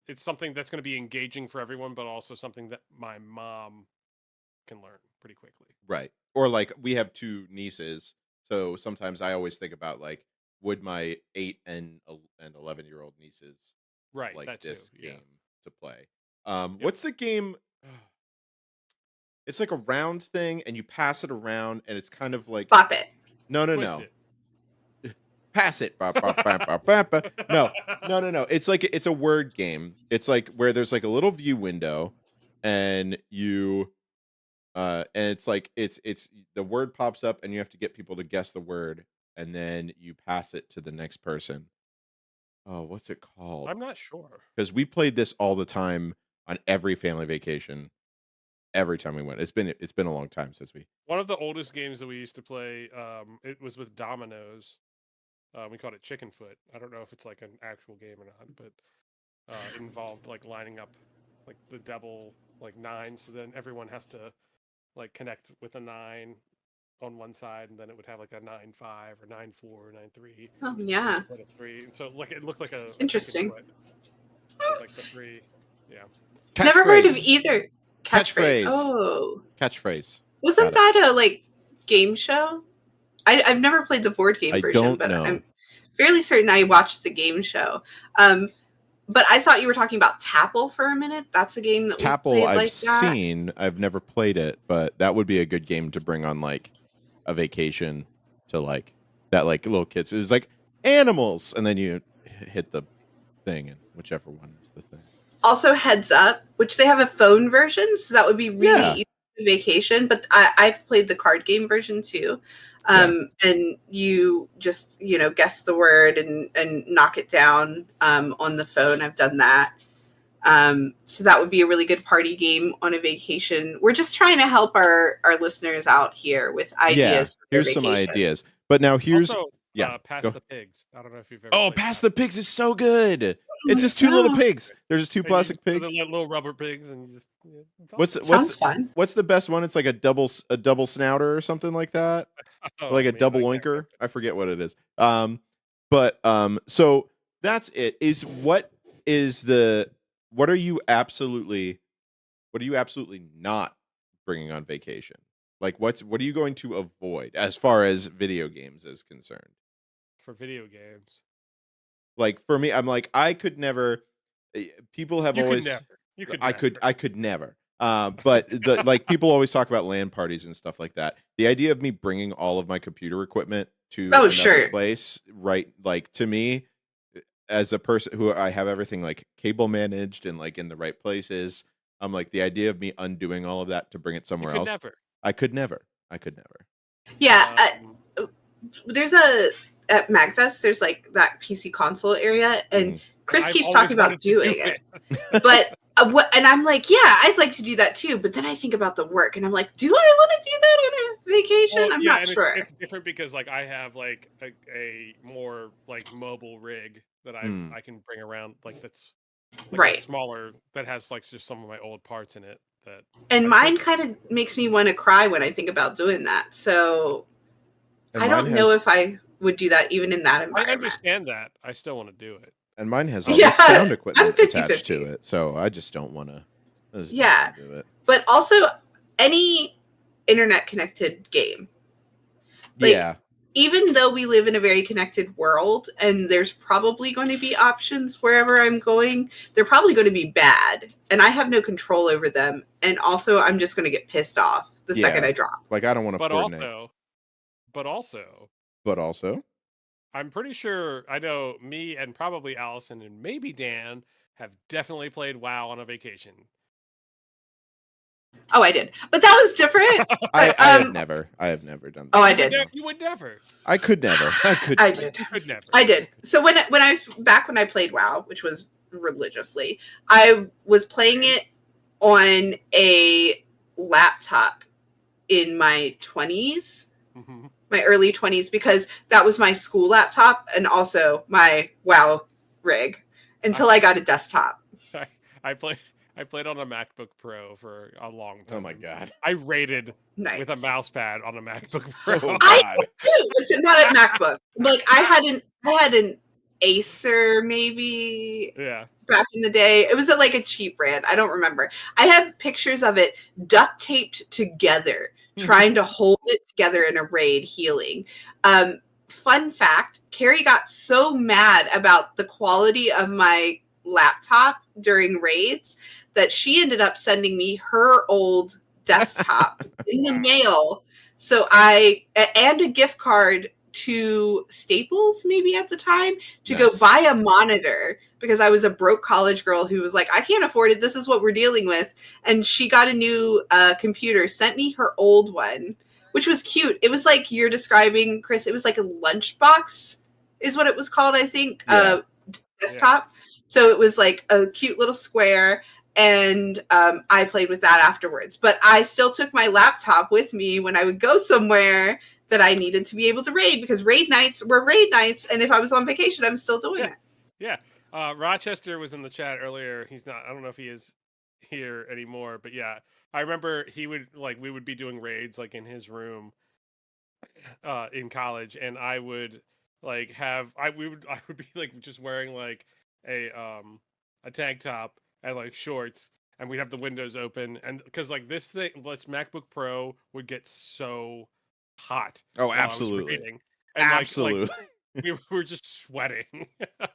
B: it's something that's going to be engaging for everyone, but also something that my mom can learn pretty quickly.
A: Right. Or like we have 2 nieces, so sometimes I always think about like would my 8 and 11-year-old nieces
B: Right,
A: like
B: that too.
A: this
B: Yeah.
A: game to play. What's the game? It's like a round thing, and you pass it around, and it's kind of like
C: Bop it.
A: no,
B: Twist it.
A: pass it. Ba, ba, ba, ba, ba, ba. No. It's like it's a word game. It's like where there's like a little view window, and you and it's like it's the word pops up, and you have to get people to guess the word, and then you pass it to the next person. Oh, what's it called?
B: I'm not sure.
A: Because we played this all the time on every family vacation. Every time we went, it's been a long time since we.
B: One of the oldest games that we used to play, it was with dominoes. We called it Chicken Foot. I don't know if it's like an actual game or not, but it involved like lining up like the double like nines. So then everyone has to like connect with a 9 on one side, and then it would have like a 9-5 or 9-4 or 9-3.
C: Oh yeah.
B: Put a 3, and so like it looked like a
C: Interesting.
B: chicken foot with like the 3. Yeah.
C: Never heard of
A: Catchphrase.
C: either.
A: Catchphrase.
C: Oh.
A: Catchphrase.
C: Wasn't that a like game show? I've never played the board game
A: I
C: version,
A: don't
C: but
A: know.
C: I'm fairly certain I watched the game show. But I thought you were talking about Tapple for a minute. That's a game that we
A: Tapple
C: played
A: I've
C: like that.
A: seen. I've never played it, but that would be a good game to bring on like a vacation to like that like little kids. It was like animals, and then you hit the thing, and whichever one is the thing.
C: Also, Heads Up, which they have a phone version, so that would be really easy for vacation. But I've played the card game version too. And you just guess the word and knock it down on the phone. I've done that. So that would be a really good party game on a vacation. We're just trying to help our listeners out here with ideas. For
A: here's some ideas. But now here's
B: also, Pass the Pigs. I don't know if you've ever.
A: Oh,
B: played
A: Pass
B: that.
A: the Pigs is so good. It's just two little pigs. There's just two
B: And you
A: plastic
B: just put
A: pigs.
B: the little rubber pigs, and you just
C: Sounds fun.
A: What's the best one? It's like a double snouter or something like that.
B: Oh,
A: Like a
B: man,
A: double
B: I can't
A: oinker.
B: remember.
A: I forget what it is. So that's it. What are you absolutely not bringing on vacation? Like what are you going to avoid as far as video games is concerned?
B: For video games,
A: Like for me, I'm like I could never. People have
B: you
A: always.
B: could never. You could.
A: I could never. But the like people always talk about LAN parties and stuff like that. The idea of me bringing all of my computer equipment to another place, right? Like to me, as a person who I have everything like cable managed and like in the right places, I'm like the idea of me undoing all of that to bring it somewhere else.
B: Never.
A: I could never.
C: Yeah. There's at MagFest. There's like that PC console area, and Chris keeps talking about doing it. But and I'm like, yeah, I'd like to do that too. But then I think about the work, and I'm like, do I want to do that on a vacation?
B: Well,
C: I'm not sure.
B: It's different because like I have like a more like mobile rig that I can bring around, like that's like smaller, that has like just some of my old parts in it. And
C: mine kind of makes me want to cry when I think about doing that. So I don't know if I would do that even in that environment.
B: I understand that. I still want to do it.
A: And mine has all the sound equipment attached to it, so I just don't want to.
C: Yeah, do it. But also any internet-connected game. Like, even though we live in a very connected world, and there's probably going to be options wherever I'm going, they're probably going to be bad, and I have no control over them. And also, I'm just going to get pissed off the second I drop.
A: Like I don't want to coordinate.
B: But also. I'm pretty sure I know me and probably Allison and maybe Dan have definitely played WoW on a vacation.
C: Oh, I did, but that was different.
A: I have never done that.
C: Oh, I did.
B: You would never.
A: I could never.
C: I did.
B: You could never.
C: I did. So when I was back when I played WoW, which was religiously, I was playing it on a laptop in my 20s. Mm-hmm. My early 20s, because that was my school laptop and also my WoW rig until I got a desktop.
B: I played on a MacBook Pro for a long time.
A: Oh my god!
B: I raided with a mouse pad on a MacBook Pro.
C: I do. It's not a MacBook. Like I had an Acer maybe.
B: Yeah.
C: Back in the day, it was like a cheap brand. I don't remember. I have pictures of it duct taped together, trying to hold it together in a raid healing. Fun fact, Carrie got so mad about the quality of my laptop during raids that she ended up sending me her old desktop in the mail. So and a gift card to Staples maybe at the time to go buy a monitor because I was a broke college girl who was like, I can't afford it. This is what we're dealing with. And she got a new computer, sent me her old one, which was cute. It was like you're describing, Chris. It was like a lunchbox is what it was called, I think, desktop. So it was like a cute little square. And I played with that afterwards. But I still took my laptop with me when I would go somewhere that I needed to be able to raid because raid nights were raid nights. And if I was on vacation, I'm still doing it.
B: Yeah. Rochester was in the chat earlier. He's not, I don't know if he is here anymore, but yeah, I remember he would we would be doing raids like in his room in college, and I would I would be like just wearing like a tank top and like shorts, and we'd have the windows open, and because like this MacBook Pro would get so hot.
A: Oh, absolutely.
B: And
A: absolutely.
B: we were just sweating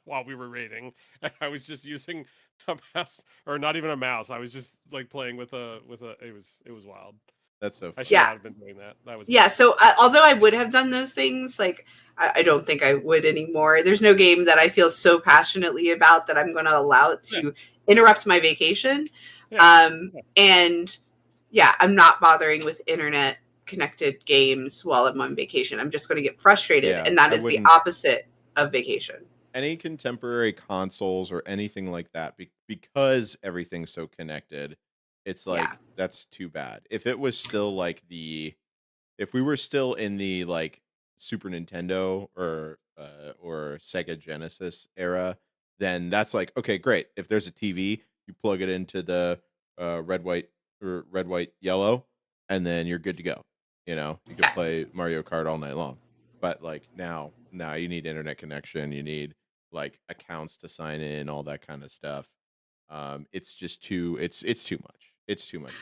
B: while we were raiding. And I was just using a mouse, or not even a mouse. I was just like playing with a. It was wild.
A: That's so funny.
B: I should not have been doing that. That was
C: So although I would have done those things, like I don't think I would anymore. There's no game that I feel so passionately about that I'm going to allow it to interrupt my vacation. And I'm not bothering with internet connected games while I'm on vacation. I'm just going to get frustrated, and that is the opposite of vacation.
A: Any contemporary consoles or anything like that, because everything's so connected, it's like that's too bad. If it was still like if we were still in the like Super Nintendo or Sega Genesis era, then that's like, okay, great. If there's a TV, you plug it into the red, white, yellow, and then you're good to go. You know, you can play Mario Kart all night long. But like now you need internet connection. You need like accounts to sign in, all that kind of stuff. It's just too much. It's too much.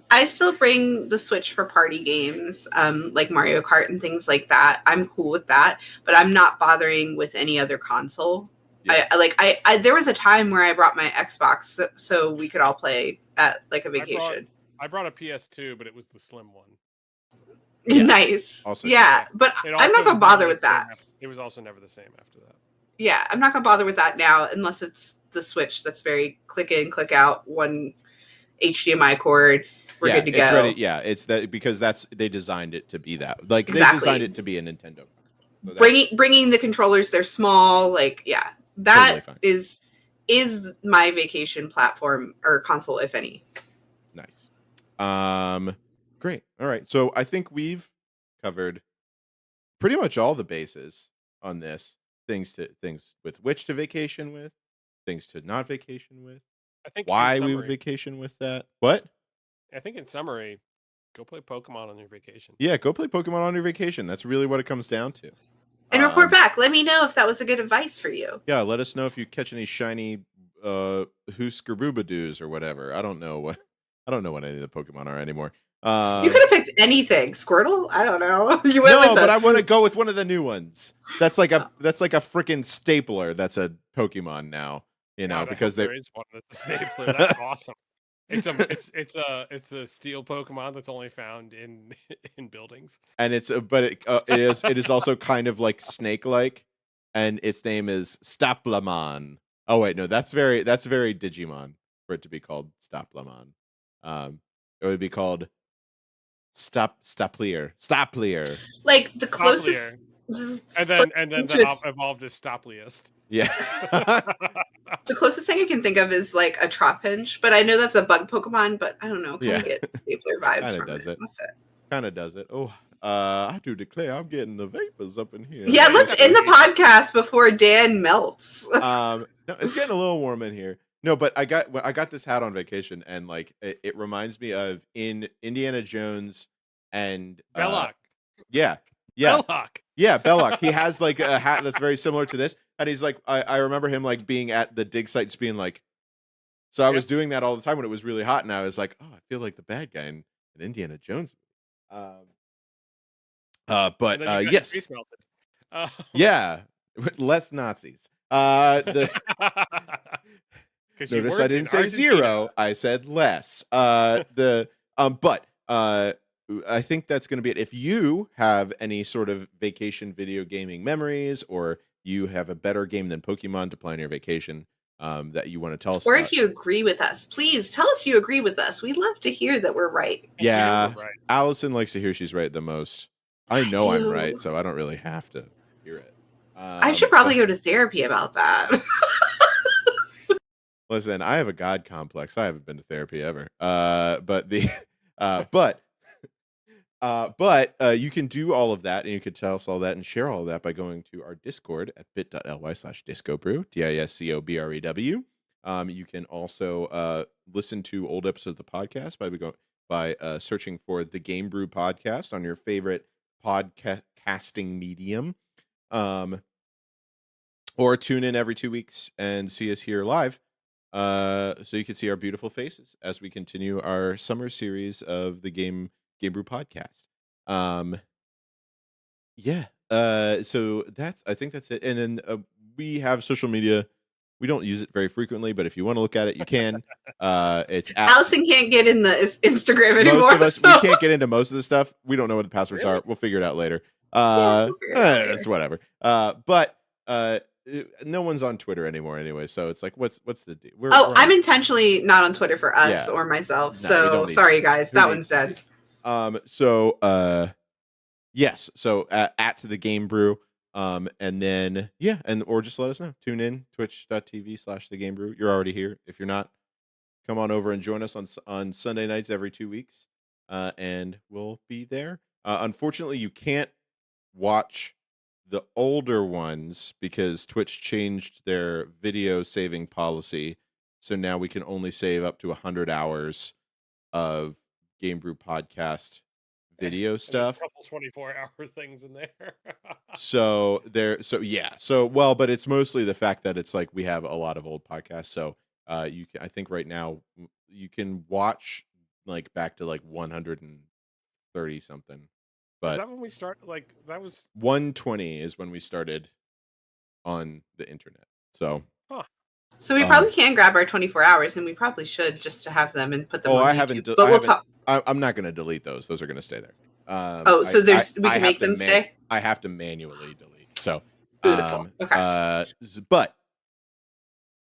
C: I still bring the Switch for party games, like Mario Kart and things like that. I'm cool with that, but I'm not bothering with any other console. I there was a time where I brought my Xbox so we could all play at like a vacation.
B: I brought a PS2, but it was the slim one.
C: Nice. Also, but I'm not gonna bother with that.
B: It was also never the same after that.
C: Yeah, I'm not gonna bother with that now unless it's the Switch that's very click in, click out, one HDMI cord. We're good to go.
A: It's ready. Yeah, it's that because they designed it to be that. Like they designed it to be a Nintendo. So
C: bringing the controllers, they're small. Like that totally is my vacation platform or console, if any.
A: Nice. Great. All right. So I think we've covered pretty much all the bases on this. Things with which to vacation with, things to not vacation with.
B: I think
A: why we would vacation with that. What?
B: I think in summary, go play Pokemon on your vacation.
A: Yeah, go play Pokemon on your vacation. That's really what it comes down to.
C: And report back. Let me know if that was a good advice for you.
A: Yeah, let us know if you catch any shiny Huskarbubadoos or whatever. I don't know what any of the Pokemon are anymore.
C: You could have picked anything. Squirtle? I don't know. You
A: went with but I want to go with one of the new ones. That's like a freaking stapler. That's a Pokemon now. You know, because
B: there is one that's a stapler. That's awesome. It's a steel Pokemon that's only found in buildings.
A: And it is also kind of like snake-like, and its name is Staplamon. Oh wait, no, that's very Digimon for it to be called Staplamon. It would be called Staplier.
C: Like the closest.
B: And then that evolved as Stopliest.
A: Yeah.
C: The closest thing I can think of is like a Trapinch, but I know that's a bug Pokemon, but I don't know. Kind of get stapler vibes from it. That's it.
A: Kind of does it. Oh, I do declare I'm getting the vapors up in here.
C: Yeah, let's end the podcast before Dan melts.
A: No, it's getting a little warm in here. No, but I got this hat on vacation, and like it reminds me of in Indiana Jones and
B: Belloc.
A: Yeah.
B: Belloc.
A: Yeah, Belloc. He has like a hat that's very similar to this, and he's like, I remember him like being at the dig site, just being like, so I was doing that all the time when it was really hot, and I was like, oh, I feel like the bad guy in Indiana Jones. But yes,
B: yeah,
A: less Nazis. The
B: 'Cause you
A: Notice I
B: weren't in
A: didn't say
B: Argentina.
A: 0. I said less. But I think that's going to be it. If you have any sort of vacation video gaming memories, or you have a better game than Pokemon to play on your vacation that you want to tell us
C: Or
A: about.
C: if you agree with us, please tell us you agree with us. We love to hear that we're right.
A: Yeah,
B: Right.
A: Allison likes to hear she's right the most. I know I'm
C: do.
A: right, so I don't really have to hear it.
C: I should probably go to therapy about that.
A: Listen, I have a God complex. I haven't been to therapy ever. But you can do all of that, and you can tell us all that and share all of that by going to our Discord at bit.ly/discobrew, DISCOBREW. You can also listen to old episodes of the podcast by searching for the Game Brew podcast on your favorite podcasting medium. Or tune in every 2 weeks and see us here live. So you can see our beautiful faces as we continue our summer series of the Game Brew podcast. So I think that's it. And then we have social media. We don't use it very frequently, but if you want to look at it, you can. It's at
C: Allison can't get in the Instagram anymore.
A: most of us.
C: So.
A: We can't get into most of the stuff. We don't know what the passwords are. We'll figure it out later.
C: We'll figure it out later.
A: It's whatever. But no one's on Twitter anymore anyway, so it's like, what's the deal?
C: I'm intentionally not on Twitter for us or myself.
A: No,
C: so sorry, guys, that one's dead.
A: Yes. So at the Game Brew, and then or just let us know. Tune in twitch.tv/the Game Brew. You're already here. If you're not, come on over and join us on Sunday nights every 2 weeks, and we'll be there. Unfortunately, you can't watch the older ones because Twitch changed their video saving policy. So now we can only save up to 100 hours of Game Brew podcast video stuff.
B: There's a couple 24-hour things in there.
A: But it's mostly the fact that it's like we have a lot of old podcasts. So I think right now you can watch like back to like 130 something. But
B: is that when we start? Like that was
A: 120 is when we started on the internet. So
C: we probably can grab our 24 hours, and we probably should just to have them and put them on YouTube. But we'll talk.
A: I'm not going to delete those. Those are going to stay there.
C: We can make them stay?
A: I have to manually delete. So
C: beautiful. Okay.
A: But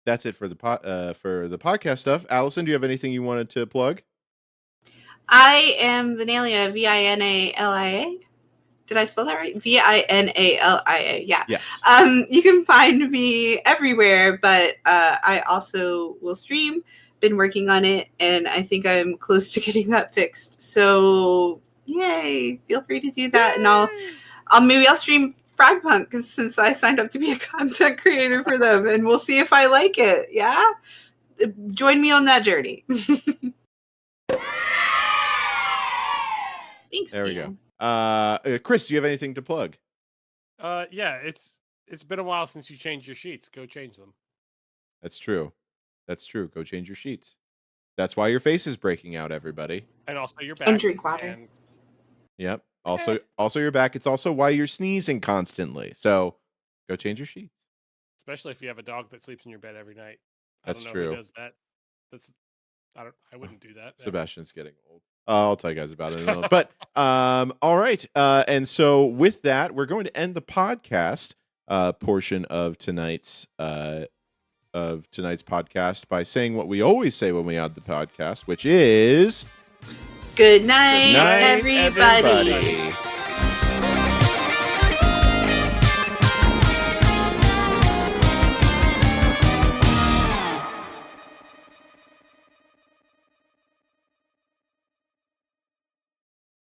A: that's it for the podcast stuff. Allison, do you have anything you wanted to plug?
C: I am Vinalia, Vinalia. Did I spell that right? Vinalia. Yeah.
A: Yes.
C: You can find me everywhere, but I also will stream. Been working on it, and I think I'm close to getting that fixed. So yay! Feel free to do that, and I'll stream Frogpunk since I signed up to be a content creator for them, and we'll see if I like it. Yeah, join me on that journey. Thanks.
A: There we go. Chris, do you have anything to plug?
B: It's been a while since you changed your sheets. Go change them.
A: That's true. Go change your sheets. That's why your face is breaking out, everybody.
B: And also your back.
C: And drink water.
A: Yep. Also your back. It's also why you're sneezing constantly. So go change your sheets.
B: Especially if you have a dog that sleeps in your bed every night.
A: That's
B: I don't know
A: true.
B: Who does that? I wouldn't do that.
A: Sebastian's getting old. I'll tell you guys about it in a minute. But all right. And so with that, we're going to end the podcast portion of tonight's podcast by saying what we always say when we end the podcast, which is
C: Good night, everybody.